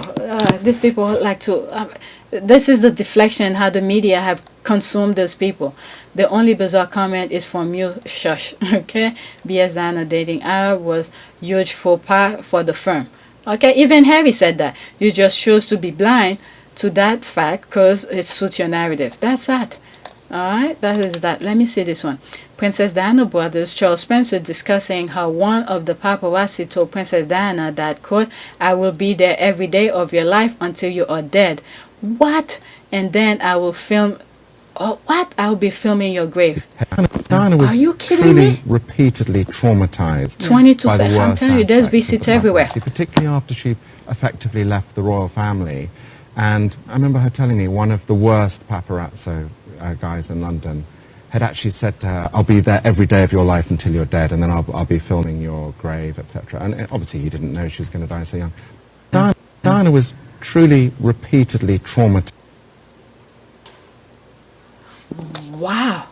[SPEAKER 6] These people like to... this is the deflection, how the media have consumed those people. The only bizarre comment is from you, shush. Okay, BS Diana dating Arab was huge faux pas for the firm. Okay, even Harry said that. You just chose to be blind to that fact because it suits your narrative. That's that. Alright, that is that. Let me see this one. Princess Diana brothers, Charles Spencer, discussing how one of the paparazzi told Princess Diana that, quote, I will be there every day of your life until you are dead. What? And then I will film... Oh, what? I'll be filming your grave.
[SPEAKER 7] Diana was
[SPEAKER 6] Are you kidding
[SPEAKER 7] truly
[SPEAKER 6] me?
[SPEAKER 7] repeatedly traumatized
[SPEAKER 6] 22
[SPEAKER 7] by the
[SPEAKER 6] seconds. I'm
[SPEAKER 7] worst
[SPEAKER 6] telling you, there's
[SPEAKER 7] aspects of
[SPEAKER 6] receipts
[SPEAKER 7] the
[SPEAKER 6] everywhere.
[SPEAKER 7] paparazzi, particularly after she effectively left the royal family. And I remember her telling me one of the worst paparazzo guys in London had actually said to her, I'll be there every day of your life until you're dead, and then I'll be filming your grave, etc. And obviously you didn't know she was going to die so young. Diana was truly repeatedly traumatized.
[SPEAKER 6] Wow.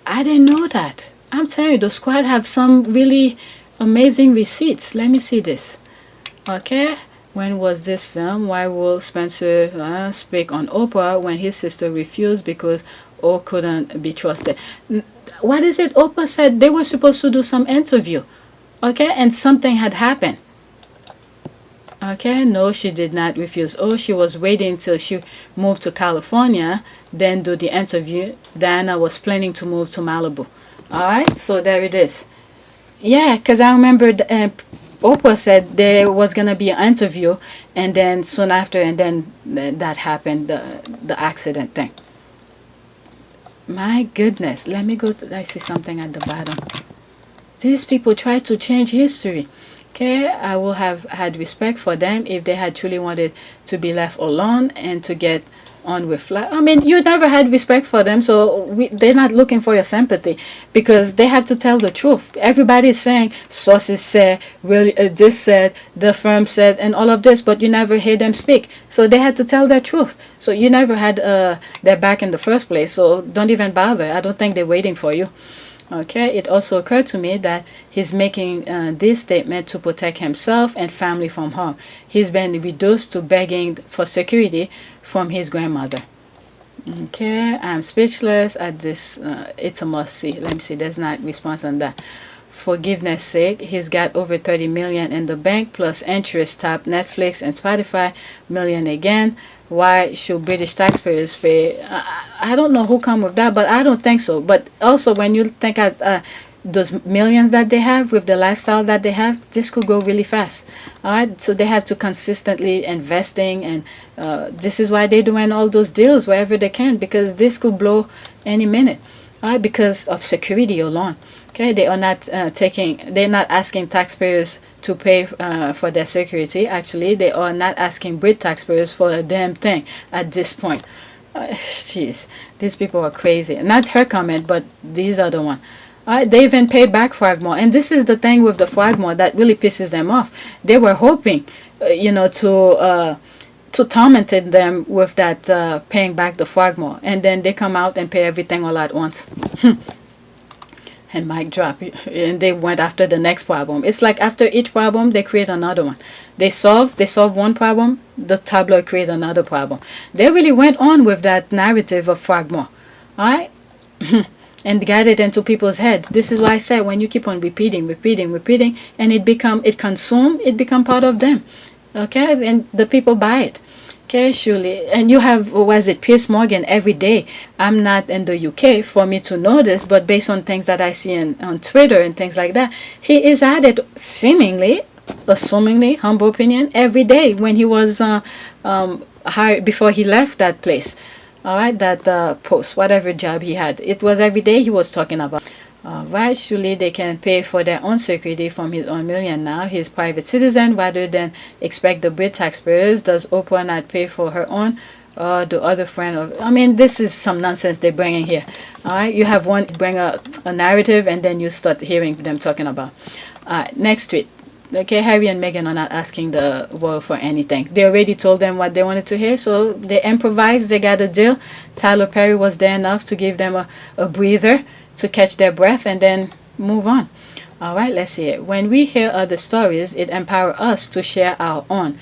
[SPEAKER 6] I didn't know that. I'm telling you, the squad have some really amazing receipts. Let me see this. Okay. When was this film? Why will Spencer speak on Oprah when his sister refused because O couldn't be trusted? What is it? Oprah said they were supposed to do some interview. Okay. And something had happened. Okay, no, she did not refuse. Oh, she was waiting till she moved to California, then do the interview. Diana was planning to move to Malibu. All right, so there it is. Yeah, because I remember Oprah said there was going to be an interview, and then soon after, and then that happened, the accident thing. My goodness, let me go. I see something at the bottom. These people try to change history. Okay, I would have had respect for them if they had truly wanted to be left alone and to get on with life. I mean, you never had respect for them, so they're not looking for your sympathy because they have to tell the truth. Everybody's saying sources said, really, this said, the firm said, and all of this, but you never hear them speak. So they had to tell their truth. So you never had their back in the first place. So don't even bother. I don't think they're waiting for you. Okay, it also occurred to me that he's making this statement to protect himself and family from harm. He's been reduced to begging for security from his grandmother. Okay, I'm speechless at this. It's a must see. Let me see. There's not response on that. Forgiveness sake, he's got over 30 million in the bank plus interest, top Netflix and Spotify million again. Why should British taxpayers pay? I don't know who come with that, but I don't think so. But also when you think at those millions that they have with the lifestyle that they have, this could go really fast. All right, so they have to consistently investing, and this is why they're doing all those deals wherever they can, because this could blow any minute. All right, because of security alone. Okay, they are not they're not asking taxpayers to pay for their security. Actually, they are not asking Brit taxpayers for a damn thing at this point. Jeez, these people are crazy. Not her comment, but these are the one. They even pay back Frogmore, and this is the thing with the Frogmore that really pisses them off. They were hoping, to tormented them with that paying back the Frogmore, and then they come out and pay everything all at once. And mic drop, and they went after the next problem. It's like after each problem they create another one. They solve one problem, the tabloid create another problem. They really went on with that narrative of Frogmore, alright? And got it into people's head. This is why I said when you keep on repeating, and it become part of them. Okay, and the people buy it. Okay, surely. And you have, Piers Morgan every day. I'm not in the UK for me to know this, but based on things that I see on Twitter and things like that, he is at it assumingly, humble opinion, every day when he was hired, before he left that place. All right, that post, whatever job he had. It was every day he was talking about. Right, surely they can pay for their own security from his own million now. He's private citizen rather than expect the Brit taxpayers. Does Oprah not pay for her own? The other friend of, I mean, this is some nonsense they're bringing here. All right, you have one bring a narrative, and then you start hearing them talking about. Next tweet. Okay, Harry and Meghan are not asking the world for anything. They already told them what they wanted to hear, so they improvised. They got a deal. Tyler Perry was there enough to give them a breather to catch their breath and then move on. All right, let's see it. When we hear other stories, it empowers us to share our own.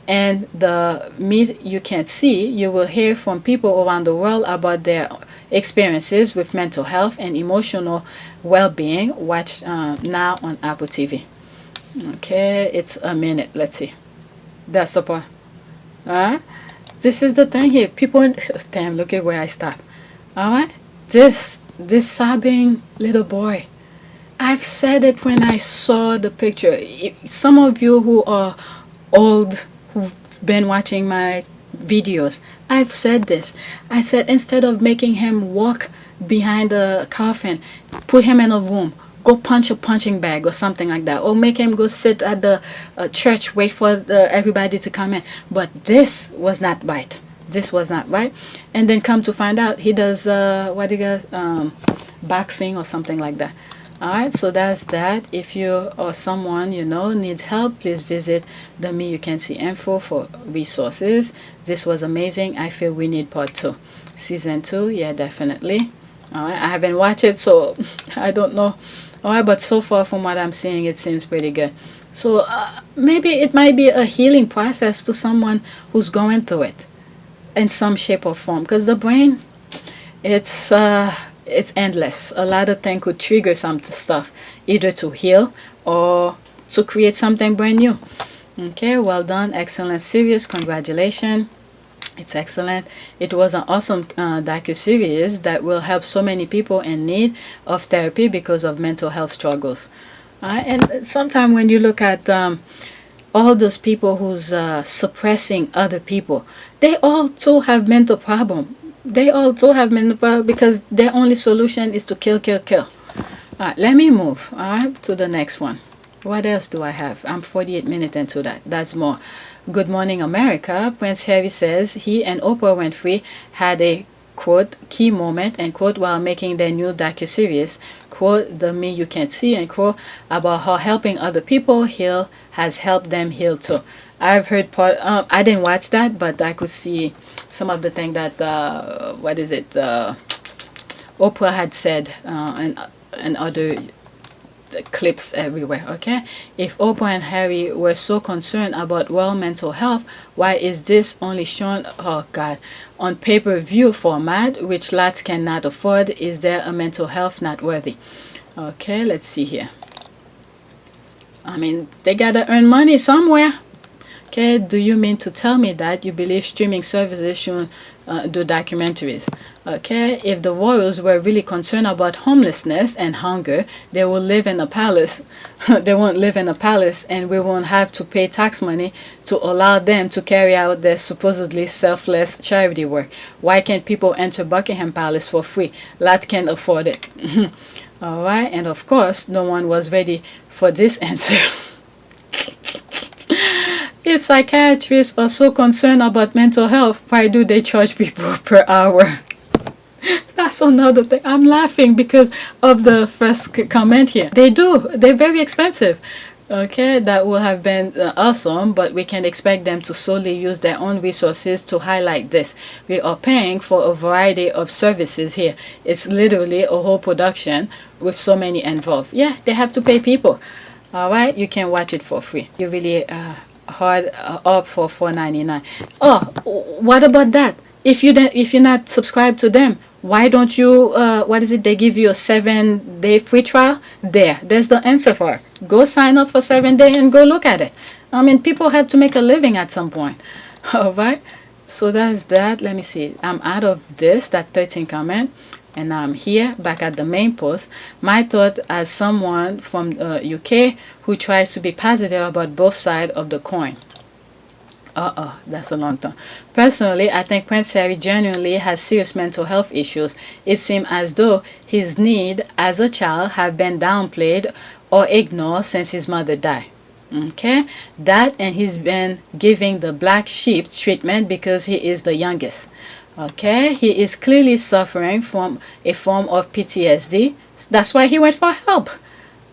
[SPEAKER 6] And the meat you can't see, you will hear from people around the world about their experiences with mental health and emotional well-being. Watch now on Apple TV. Okay, it's a minute. Let's see. That's the part. This is the thing here. People, damn, look at where I stop. All right, this sobbing little boy. I've said it when I saw the picture. Some of you who are old, who've been watching my videos, I've said this. I said instead of making him walk behind a coffin, put him in a room, go punch a punching bag or something like that, or make him go sit at the church, wait for everybody to come in. But this was not right. This was not right. And then come to find out he does boxing or something like that. All right, so that's that. If you or someone you know needs help, please visit the Me You Can See info for resources. This was amazing. I feel we need part 2, season 2. Yeah, definitely. All right, I haven't watched it, so I don't know. All right, but so far from what I'm seeing, it seems pretty good. So maybe it might be a healing process to someone who's going through it in some shape or form, because the brain, it's endless. A lot of things could trigger some stuff, either to heal or to create something brand new. Okay, well done, excellent series, congratulations. It's excellent. It was an awesome docu-series that will help so many people in need of therapy because of mental health struggles. And sometimes when you look at all those people who's suppressing other people, they all too have mental problem. They all too have mental problem because their only solution is to kill. All right, let me move to the next one. What else do I have? I'm 48 minutes into that. That's more. Good Morning America. Prince Harry says he and Oprah Winfrey had a quote key moment and quote while making their new docuseries quote the me you can't see and quote about how helping other people heal has helped them heal too. I've heard part. I didn't watch that, but I could see some of the thing that Oprah had said and other clips everywhere. Okay, if Oprah and Harry were so concerned about mental health, why is this only shown, oh god, on pay-per-view format, which lots cannot afford? Is there a mental health not worthy? Okay, let's see here. I mean, they gotta earn money somewhere. Okay, do you mean to tell me that you believe streaming services should do documentaries? Okay, if the royals were really concerned about homelessness and hunger, they will live in a palace. They won't live in a palace, and we won't have to pay tax money to allow them to carry out their supposedly selfless charity work. Why can't people enter Buckingham Palace for free? Lot can afford it. All right, and of course, no one was ready for this answer. If psychiatrists are so concerned about mental health, why do they charge people per hour? That's another thing. I'm laughing because of the first comment here. They do. They're very expensive. Okay, that would have been awesome, but we can expect them to solely use their own resources to highlight this. We are paying for a variety of services here. It's literally a whole production with so many involved. Yeah, they have to pay people. All right, you can watch it for free. You really hard up for $4.99. Oh, what about that? If you're not subscribed to them, why don't you they give you a 7-day free trial? There's the answer for it. Go sign up for 7 days and go look at it. I mean, people have to make a living at some point. All right, so that's that. Let me see, I'm out of this, that 13 comment, and I'm here back at the main post. My thought as someone from UK who tries to be positive about both sides of the coin. That's a long time. Personally, I think Prince Harry genuinely has serious mental health issues. It seems as though his need as a child have been downplayed or ignored since his mother died. Okay, that, and he's been giving the black sheep treatment because he is the youngest. Okay, he is clearly suffering from a form of PTSD. That's why he went for help.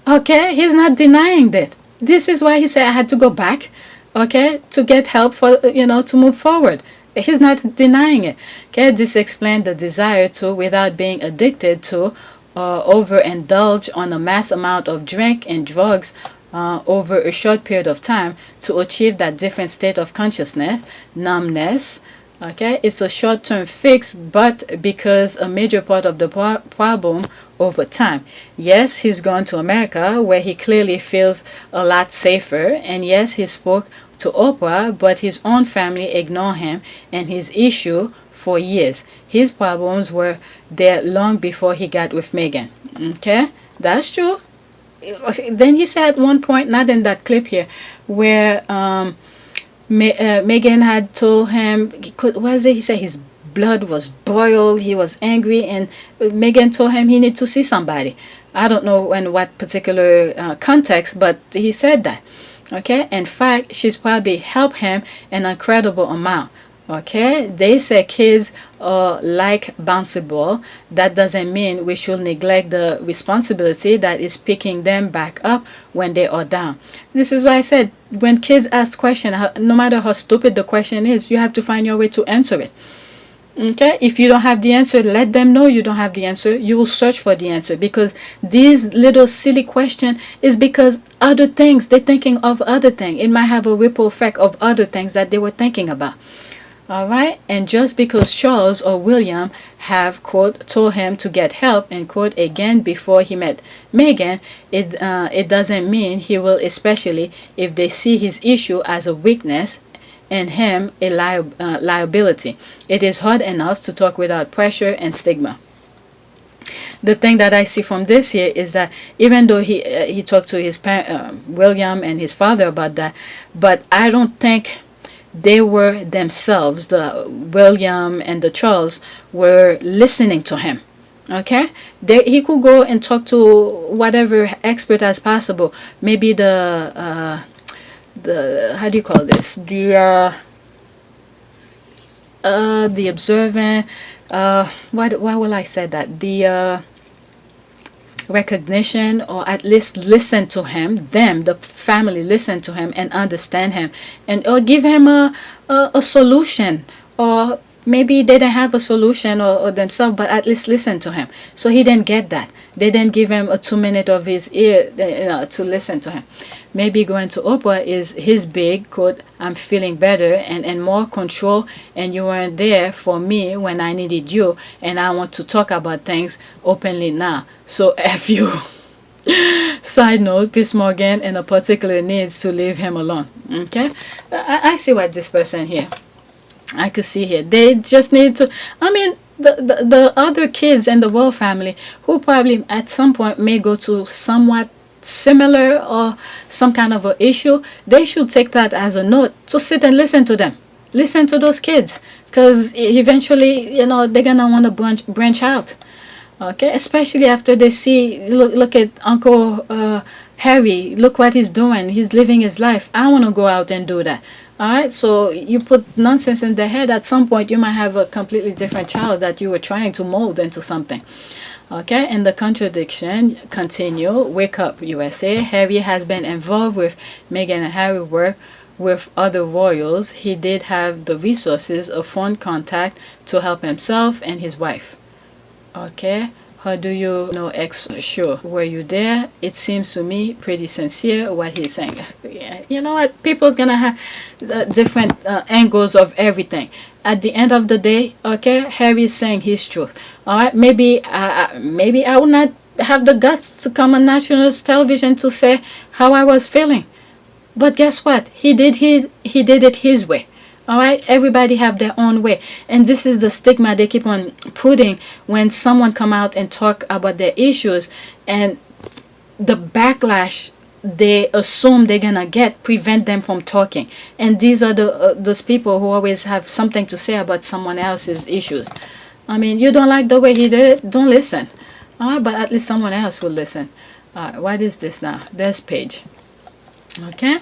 [SPEAKER 6] Okay, he's not denying that. This is why he said I had to go back. Okay, to get help for, to move forward. He's not denying it. Okay, this explains the desire to, without being addicted to, overindulge on a mass amount of drink and drugs over a short period of time to achieve that different state of consciousness, numbness. Okay, it's a short-term fix, but because a major part of the problem over time. Yes, he's gone to America where he clearly feels a lot safer, and yes, he spoke to Oprah, but his own family ignored him and his issue for years. His problems were there long before he got with Meghan. Okay, that's true. Then he said at one point, not in that clip here, where Meghan had told him, he said his blood was boiled, he was angry, and Meghan told him he needed to see somebody. I don't know in what particular context, but he said that. Okay, in fact, she's probably helped him an incredible amount. Okay, they say kids are like bouncy ball. That doesn't mean we should neglect the responsibility that is picking them back up when they are down. This is why I said when kids ask questions, no matter how stupid the question is, you have to find your way to answer it. Okay, if you don't have the answer, let them know you don't have the answer. You will search for the answer, because these little silly question is because other things, they're thinking of other things. It might have a ripple effect of other things that they were thinking about. All right, and just because Charles or William have, quote, told him to get help, and quote, again before he met Meghan, it doesn't mean he will, especially if they see his issue as a weakness and him a liability. It is hard enough to talk without pressure and stigma. The thing that I see from this here is that even though he talked to his William and his father about that, but I don't think they were themselves, the William and the Charles, were listening to him. Okay, he could go and talk to whatever expert as possible. Maybe the how do you call this, the observant, why will I say that, the recognition, or at least listen to him, the family, listen to him and understand him, and or give him a solution, or maybe they didn't have a solution or themselves, but at least listen to him. So he didn't get that. They didn't give him a 2 minute of his ear, to listen to him. Maybe going to Oprah is his big quote, I'm feeling better and more control, and you weren't there for me when I needed you, and I want to talk about things openly now. So F you. Side note, Peace Morgan in a particular needs to leave him alone. Okay, I see what this person here, I could see here. They just need to, I mean, the other kids in the Royal family who probably at some point may go to somewhat similar or some kind of an issue, they should take that as a note to sit and listen to them. Listen to those kids, because eventually, they're gonna want to branch out. Okay, especially after they see, look at Uncle Harry, look what he's doing. He's living his life. I want to go out and do that. All right, so you put nonsense in their head. At some point, you might have a completely different child that you were trying to mold into something. Okay, and the contradiction continue. Wake up, USA. Harry has been involved with Meghan and Harry work with other royals. He did have the resources, a phone contact to help himself and his wife. Okay, how do you know X? Sure, were you there? It seems to me pretty sincere what he's saying. You know what, people's gonna have different angles of everything. At the end of the day, okay, Harry's saying his truth. All right, maybe I would not have the guts to come on national television to say how I was feeling, but guess what, he did it his way. All right, everybody have their own way, and this is the stigma they keep on putting when someone come out and talk about their issues, and the backlash they assume they're gonna get prevent them from talking. And these are those people who always have something to say about someone else's issues. I mean, you don't like the way he did it, don't listen. All right, but at least someone else will listen. All right, what is this now? There's page. Okay,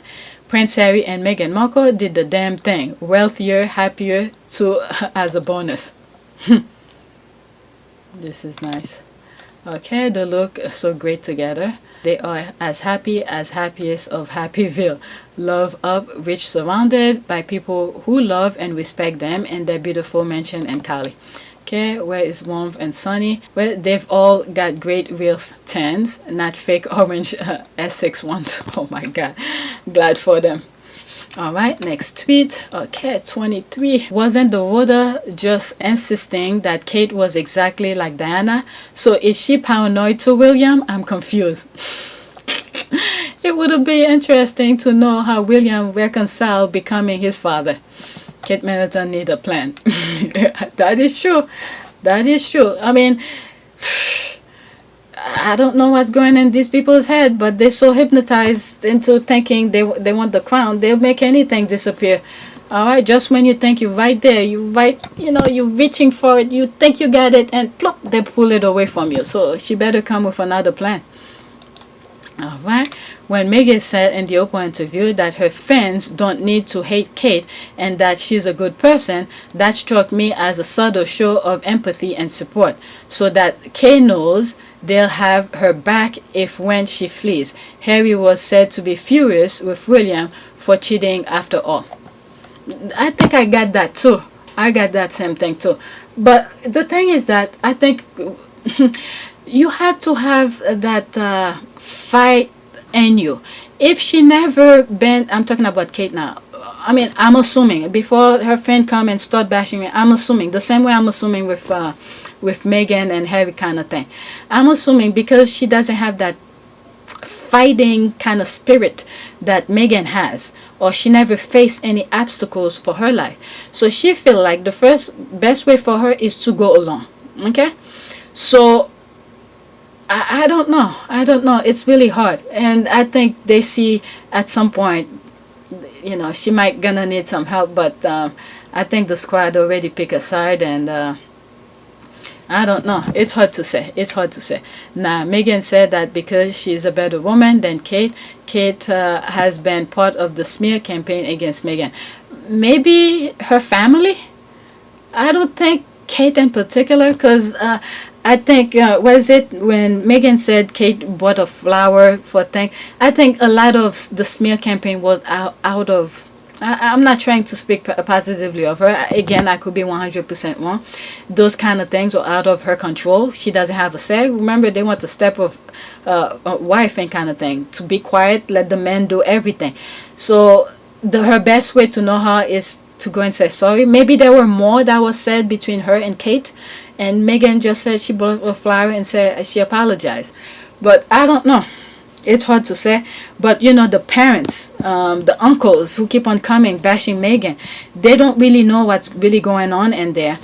[SPEAKER 6] Prince Harry and Meghan Markle did the damn thing. Wealthier, happier, too, as a bonus. This is nice. Okay, they look so great together. They are as happiest of Happyville. Love up, rich, surrounded by people who love and respect them and their beautiful mansion in Cali. Okay, where is warm and sunny? Well, they've all got great real tans, not fake orange Essex ones. Oh my God, glad for them. All right, next tweet. Okay, 23. Wasn't the voter just insisting that Kate was exactly like Diana? So is she paranoid to William? I'm confused. It would be interesting to know how William reconciled becoming his father. Kate Middleton need a plan. That is true. That is true. I mean, I don't know what's going in these people's head, but they're so hypnotized into thinking they want the crown, they'll make anything disappear. All right, just when you think you're right there, you're reaching for it, you think you got it, and plop, they pull it away from you. So she better come with another plan. All right. When Meghan said in the Oprah interview that her fans don't need to hate Kate and that she's a good person, that struck me as a subtle show of empathy and support, so that Kate knows they'll have her back if when she flees. Harry was said to be furious with William for cheating after all. I think I got that too. I got that same thing too. But the thing is that I think you have to have that fight in you. If she never been, I'm talking about Kate now. I mean, I'm assuming before her friend come and start bashing me, I'm assuming the same way I'm assuming with Meghan and Harry kind of thing. I'm assuming because she doesn't have that fighting kind of spirit that Meghan has, or she never faced any obstacles for her life, so she feel like the best way for her is to go along. Okay, so I don't know, it's really hard, and I think they see at some point, she might gonna need some help, but I think the squad already pick a side, and I don't know. It's hard to say. It's hard to say. Now, Meghan said that because she's a better woman than Kate, Kate has been part of the smear campaign against Meghan. Maybe her family? I don't think Kate in particular, because I think, was it when Meghan said Kate bought a flower for thanks? I think a lot of the smear campaign was out of. I'm not trying to speak positively of her. Again, I could be 100% wrong. Those kind of things are out of her control. She doesn't have a say. Remember, they want the step of wife and kind of thing. To be quiet, let the men do everything. So her best way to know her is to go and say sorry. Maybe there were more that was said between her and Kate. And Meghan just said she bought a flower and said she apologized. But I don't know. It's hard to say, but you know, the parents, the uncles who keep on coming bashing Meghan, they don't really know what's really going on in there.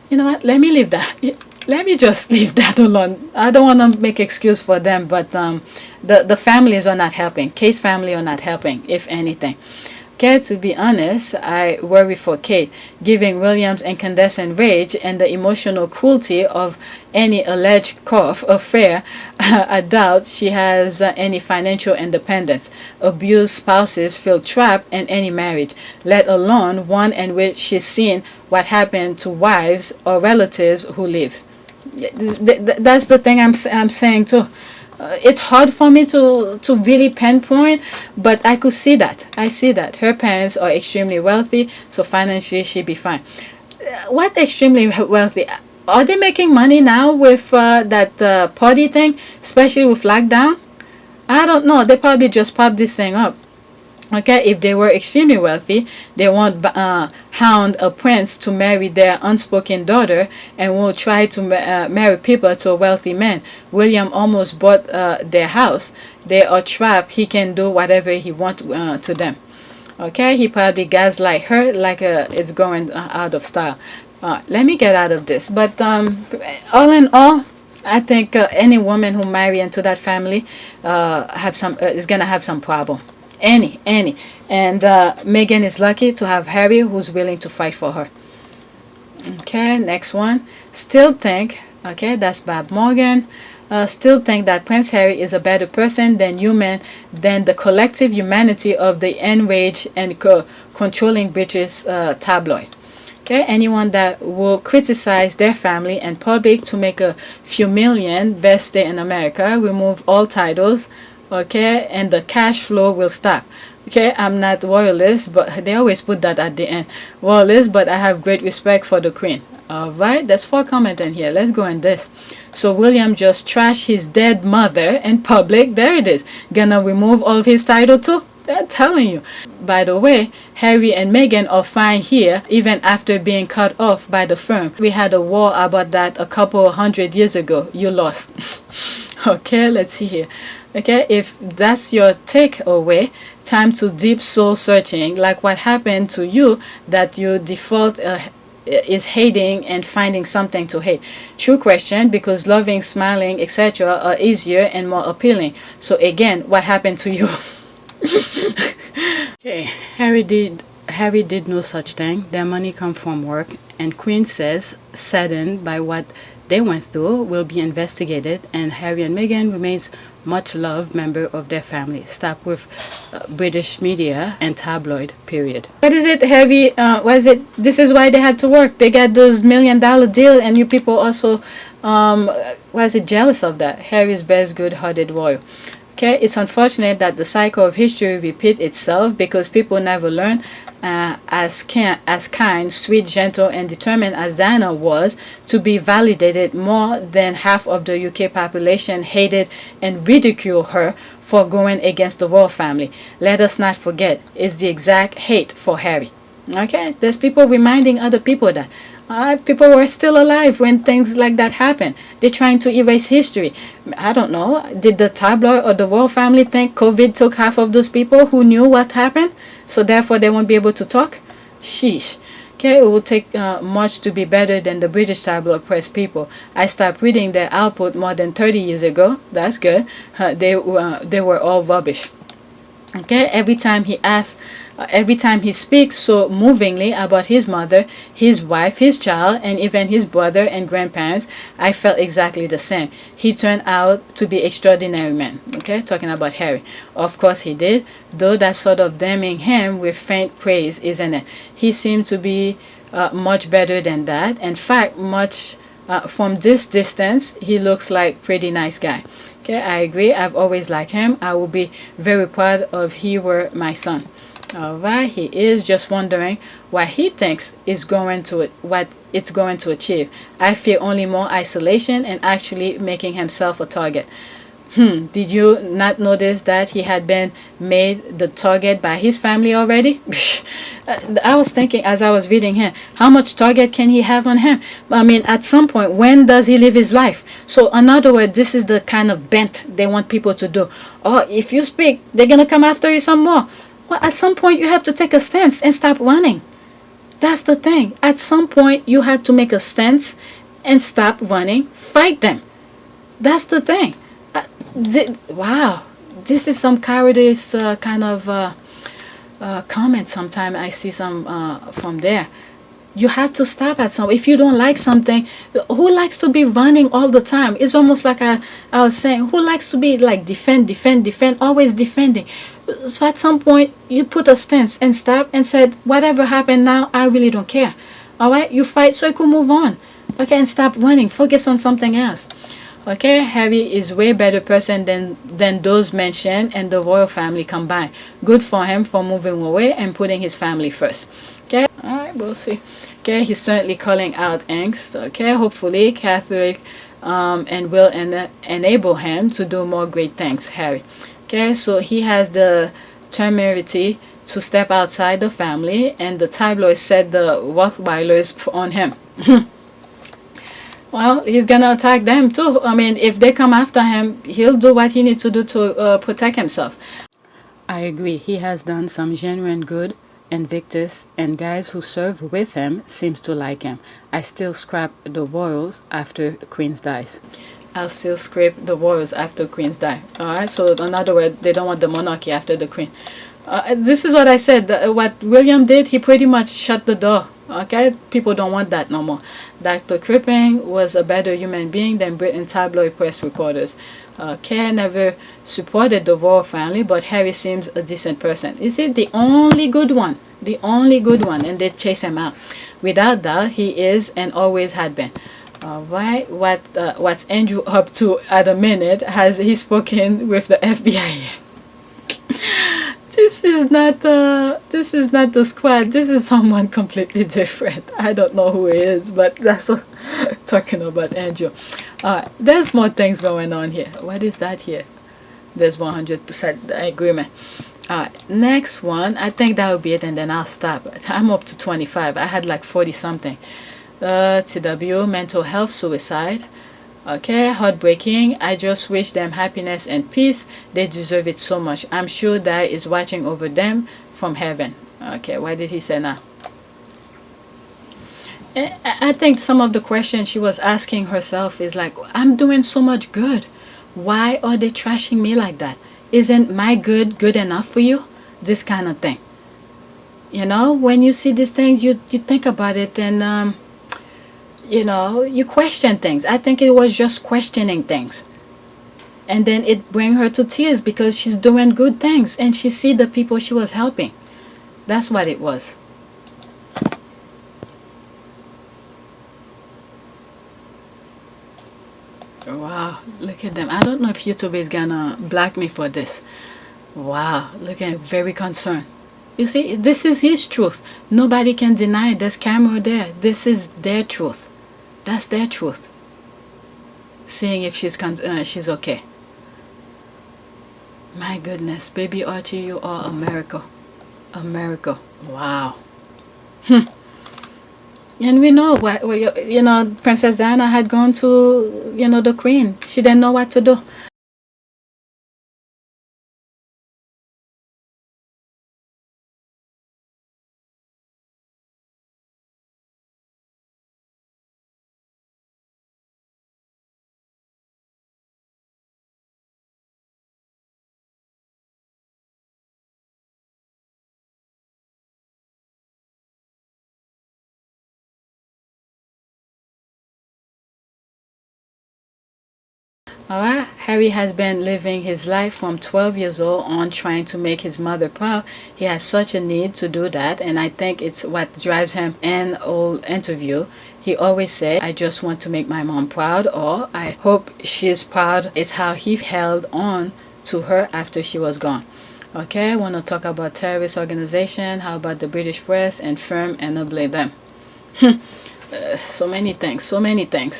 [SPEAKER 6] You know what, let me leave that, let me just leave that alone. I don't want to make excuse for them, but the families are not helping. Kate's family are not helping, if anything. Okay, to be honest, I worry for Kate, giving William's incandescent rage and the emotional cruelty of any alleged affair. I doubt she has any financial independence. Abused spouses feel trapped in any marriage, let alone one in which she's seen what happened to wives or relatives who live. That's the thing I'm saying too. It's hard for me to really pinpoint, but I could see that. I see that her parents are extremely wealthy, so financially she'd be fine. What extremely wealthy? Are they making money now with that party thing, especially with lockdown? I don't know. They probably just popped this thing up. Okay, if they were extremely wealthy, they won't hound a prince to marry their unspoken daughter and will try to marry people to a wealthy man. William almost bought their house. They are trapped. He can do whatever he wants to them. Okay, he probably gaslight her like it's going out of style. Let me get out of this. But all in all, I think any woman who marry into that family is gonna have some problem. Any. And Meghan is lucky to have Harry, who's willing to fight for her. Okay, next one. Still think, okay, that's Bob Morgan. Still think that Prince Harry is a better person than the collective humanity of the enraged and controlling British tabloid. Okay, anyone that will criticize their family in public to make a few million, best stay in America, remove all titles, okay, and the cash flow will stop. Okay, I'm not royalist, but they always put that at the end. Royalist, but I have great respect for the Queen. Alright, there's 4 comments in here. Let's go in this. So William just trashed his dead mother in public. There it is. Gonna remove all of his title too? They're telling you. By the way, Harry and Meghan are fine here, even after being cut off by the firm. We had a war about that a couple 100 years ago. You lost. Okay, let's see here. Okay, if that's your takeaway, time to deep soul searching, like what happened to you that you default is hating and finding something to hate. True question, because loving, smiling, etc. are easier and more appealing. So again, what happened to you? Okay, Harry did no such thing. Their money come from work, and Queen says, saddened by what they went through, will be investigated, and Harry and Meghan remains much loved member of their family. Stop with British media and tabloid, period. What is it, Harry? What is it? This is why they had to work. They got those $1 million deal, and you people also, was it jealous of that? Harry's best good-hearted royal. Okay, it's unfortunate that the cycle of history repeats itself because people never learn. As kind, sweet, gentle, and determined as Diana was, to be validated, more than half of the UK population hated and ridiculed her for going against the royal family. Let us not forget, it's the exact hate for Harry. Okay, there's people reminding other people that people were still alive when things like that happened. They're trying to erase history. I don't know. Did the tabloid or the royal family think COVID took half of those people who knew what happened, so therefore they won't be able to talk? Sheesh. Okay, it will take much to be better than the British tabloid press people. I stopped reading their output more than 30 years ago. That's good. They were all rubbish. Okay, every time he asks, every time he speaks so movingly about his mother, his wife, his child, and even his brother and grandparents, I felt exactly the same. He turned out to be extraordinary man. Okay, talking about Harry. Of course he did, though that's sort of damning him with faint praise, isn't it? He seemed to be much better than that. In fact, much from this distance, he looks like pretty nice guy. Okay, I agree. I've always liked him. I would be very proud if he were my son. All right, he is just wondering what he thinks is going to what it's going to achieve. I fear only more isolation and actually making himself a target. Did you not notice that he had been made the target by his family already? I was thinking as I was reading him, how much target can he have on him? I mean, at some point, when does he live his life? So, in other words, this is the kind of bent they want people to do. Oh, if you speak, they're going to come after you some more. Well, at some point, you have to take a stance and stop running. That's the thing. At some point, you have to make a stance and stop running. Fight them. That's the thing. Wow, this is some cowardice kind of comment. Sometimes I see some from there. You have to stop at some. If you don't like something, who likes to be running all the time? It's almost like I was saying, who likes to be like defend, always defending? So at some point, you put a stance and stop and said, whatever happened now, I really don't care. All right, you fight so you can move on. Okay, and stop running. Focus on something else. Okay, Harry is way better person than those mentioned and the royal family combined. Good for him for moving away and putting his family first. Okay, all right, we'll see. Okay, he's certainly calling out angst. Okay, hopefully Catholic and will enable him to do more great things, Harry. Okay, so he has the temerity to step outside the family, and the tabloids said the Rothweilers on him. Well, he's gonna attack them too. I mean, if they come after him, he'll do what he needs to do to protect himself. I agree. He has done some genuine good, Invictus and guys who serve with him seems to like him. I still scrap the royals after the Queen's dies. I'll still scrape the royals after Queen's die. Alright, so in other words, they don't want the monarchy after the Queen. This is what I said. What William did, he pretty much shut the door. Okay, people don't want that no more. Dr. Crippin was a better human being than Britain tabloid press reporters. Kerr never supported the royal family, but Harry seems a decent person. Is it the only good one? The only good one, and they chase him out. Without doubt, he is and always had been. Alright, what's Andrew up to at the minute? Has he spoken with the FBI? This is not the squad. This is someone completely different. I don't know who he is, but that's talking about Andrew. There's more things going on here. What is that here? There's 100% agreement. Next one. I think that will be it, and then I'll stop. I'm up to 25. I had like 40 something. TW, mental health, suicide. Okay, heartbreaking. I just wish them happiness and peace. They deserve it so much. I'm sure that is watching over them from heaven. Okay, what did he say now? I think some of the questions she was asking herself is like, I'm doing so much good. Why are they trashing me like that? Isn't my good good enough for you? This kind of thing. You know, when you see these things, you think about it and you know, you question things. I think it was just questioning things. And then it bring her to tears because she's doing good things and she see the people she was helping. That's what it was. Wow, look at them. I don't know if YouTube is gonna block me for this. Wow, looking very concerned. You see, this is his truth. Nobody can deny it. There's camera there. This is their truth. That's their truth. Seeing if she's okay. My goodness, baby Archie, you are a miracle. A miracle. Wow. And we know what you know. Princess Diana had gone to the Queen. She didn't know what to do. Alright, Harry has been living his life from 12 years old on trying to make his mother proud. He has such a need to do that, and I think it's what drives him. In old interview, he always say, I just want to make my mom proud, or I hope she's proud. It's how he held on to her after she was gone. Okay, I want to talk about terrorist organization. How about the British press and firm enabling them? So many things,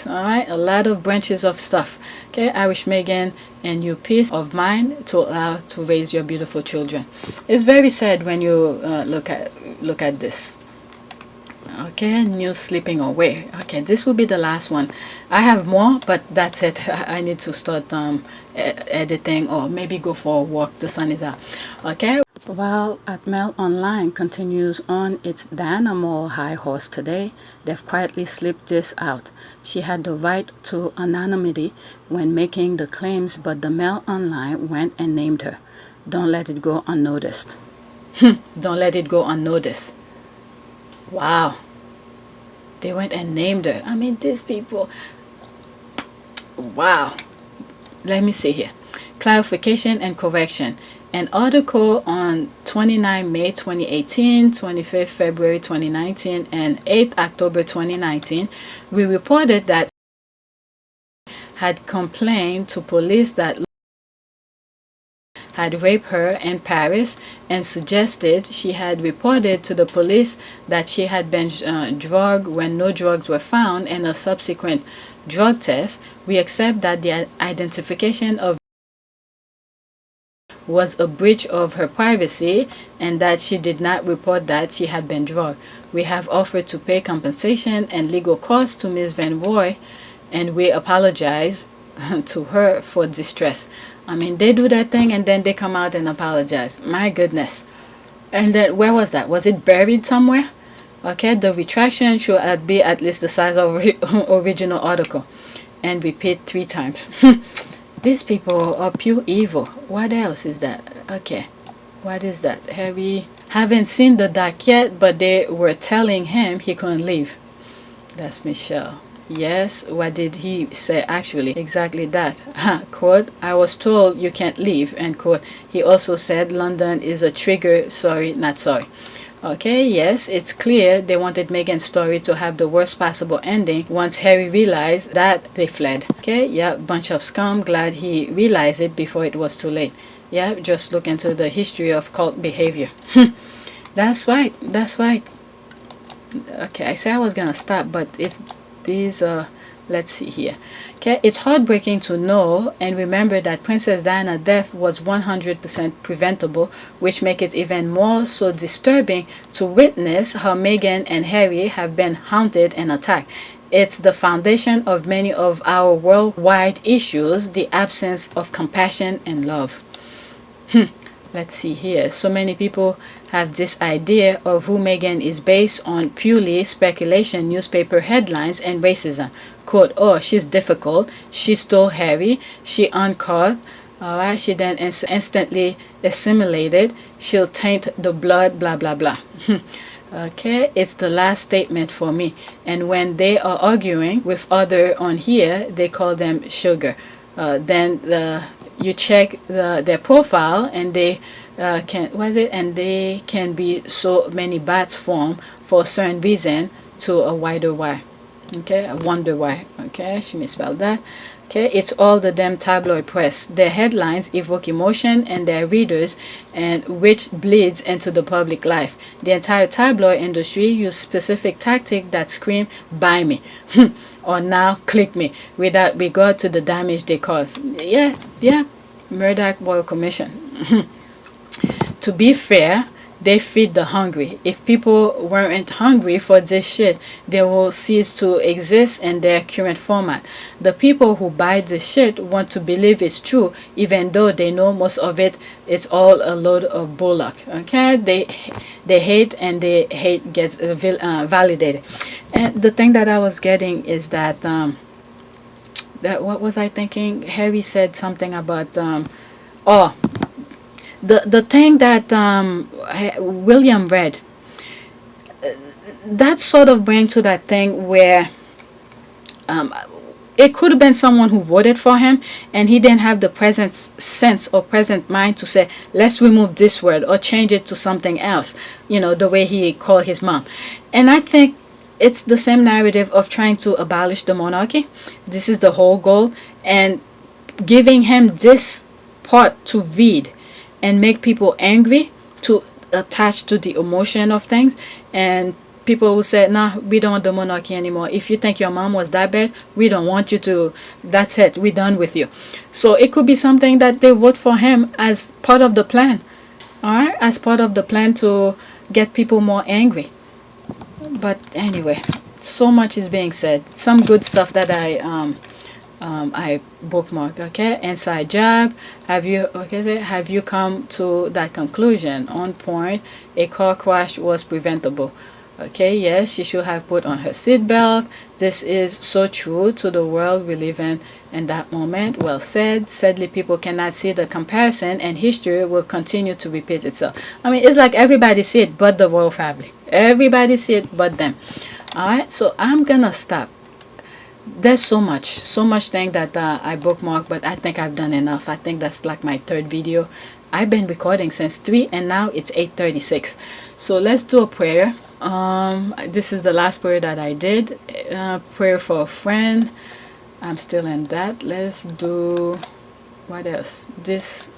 [SPEAKER 6] all right, a lot of branches of stuff. Okay, I wish Meghan and you peace of mind to allow to raise your beautiful children. It's very sad when you look at this. Okay, news slipping away. Okay, this will be the last one. I have more, but that's it. I need to start editing, or maybe go for a walk. The sun is out. Okay, while at Mail Online continues on its Dynamo high horse today, they've quietly slipped this out. She had the right to anonymity when making the claims, but the Mail Online went and named her. Don't let it go unnoticed. Don't let it go unnoticed. Wow. They went and named her. I mean, these people. Wow. Let me see here. Clarification and correction. An article on 29 May 2018, 25 February 2019, and 8 October 2019, we reported that had complained to police that had raped her in Paris, and suggested she had reported to the police that she had been drugged when no drugs were found in a subsequent drug test. We accept that the identification of was a breach of her privacy and that she did not report that she had been drugged. We have offered to pay compensation and legal costs to Ms. Van Roy, and we apologize to her for distress. I mean, they do that thing and then they come out and apologize. My goodness. And then where was that? Was it buried somewhere? Okay, the retraction should be at least the size of original article, and repeat 3 times. These people are pure evil. What else is that? Okay, what is that? Harry haven't seen the doc yet, but they were telling him he couldn't leave. That's Michelle. Yes, what did he say actually? Exactly that. Quote, I was told you can't leave, end quote. He also said London is a trigger, sorry, not sorry. Okay, yes, it's clear they wanted Meghan's story to have the worst possible ending. Once Harry realized that, they fled. Okay, yeah, bunch of scum. Glad he realized it before it was too late. Yeah, just look into the history of cult behavior. That's right, that's right. Okay, I said I was gonna stop, but if these let's see here. Okay, it's heartbreaking to know and remember that Princess Diana's death was 100% preventable, which make it even more so disturbing to witness how Meghan and Harry have been haunted and attacked. It's the foundation of many of our worldwide issues, the absence of compassion and love. Let's see here. So many people have this idea of who Meghan is based on purely speculation, newspaper headlines, and racism. Quote, oh, she's difficult. She stole Harry. She uncaught. Alright, she then instantly assimilated. She'll taint the blood, blah, blah, blah. Okay, it's the last statement for me. And when they are arguing with other on here, they call them sugar. Then you check their profile, and they and they can be so many bats form for a certain reason to a wider why. Okay, I wonder why. Okay, she misspelled that. Okay, it's all the damn tabloid press. Their headlines evoke emotion and their readers, and which bleeds into the public life. The entire tabloid industry use specific tactic that scream buy me or now click me without regard to the damage they cause. Yeah, Murdoch Royal Commission. To be fair, they feed the hungry. If people weren't hungry for this shit, they will cease to exist in their current format. The people who buy this shit want to believe it's true, even though they know most of it's all a load of bullock. Okay, they hate, and they hate gets validated. And the thing that I was getting is that what was I thinking? Harry said something about the thing that William read, that sort of brings to that thing where it could have been someone who voted for him and he didn't have the present sense or present mind to say, let's remove this word or change it to something else, you know, the way he called his mom. And I think it's the same narrative of trying to abolish the monarchy. This is the whole goal, and giving him this part to read and make people angry, to attach to the emotion of things. And people will say, nah, we don't want the monarchy anymore. If you think your mom was that bad, we don't want you to. That's it, we're done with you. So it could be something that they vote for him as part of the plan. All right, as part of the plan to get people more angry. But anyway, so much is being said. Some good stuff that I bookmark. Okay, inside job. Have you come to that conclusion? On point. A car crash was preventable. Okay, yes, she should have put on her seatbelt. This is so true to the world we live in that moment. Well said. Sadly, people cannot see the comparison, and history will continue to repeat itself. I mean, it's like everybody see it but the royal family. Everybody see it but them. All right, so I'm gonna stop. There's so much thing that I bookmark, but I think I've done enough. I think that's like my third video. I've been recording since 3 and now it's 8:36. So let's do a prayer. This is the last prayer that I did. Prayer for a friend. I'm still in that. Let's do, what else? This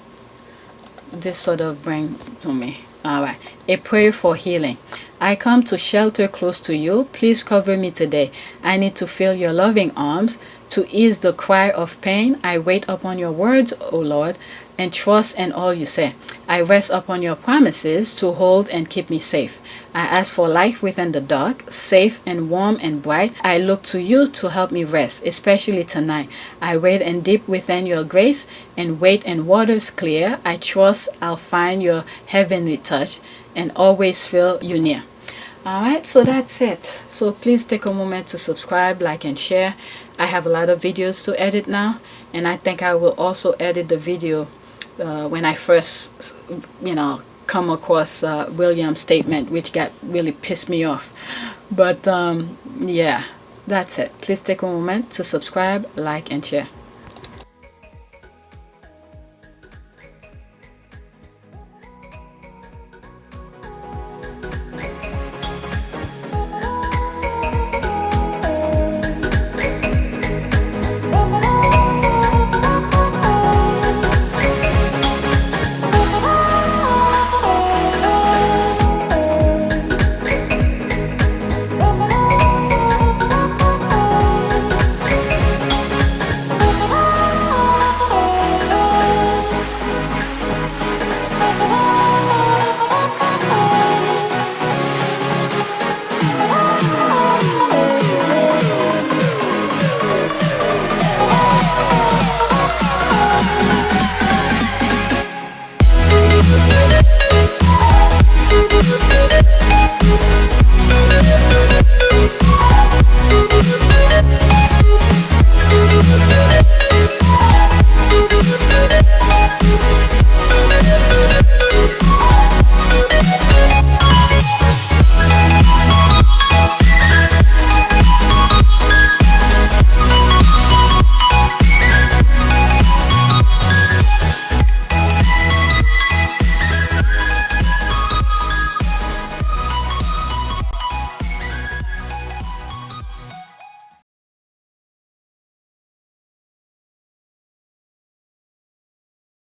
[SPEAKER 6] sort of bring to me. All right, a prayer for healing. I come to shelter close to you. Please cover me today. I need to feel your loving arms to ease the cry of pain. I wait upon your words, O Lord, and trust in all you say. I rest upon your promises to hold and keep me safe. I ask for life within the dark, safe and warm and bright. I look to you to help me rest, especially tonight. I wade in deep within your grace and wait in waters clear. I trust I'll find your heavenly touch and always feel you near. Alright, so that's it. So please take a moment to subscribe, like, and share. I have a lot of videos to edit now, and I think I will also edit the video when I first, come across William's statement, which got really pissed me off. But yeah, that's it. Please take a moment to subscribe, like, and share.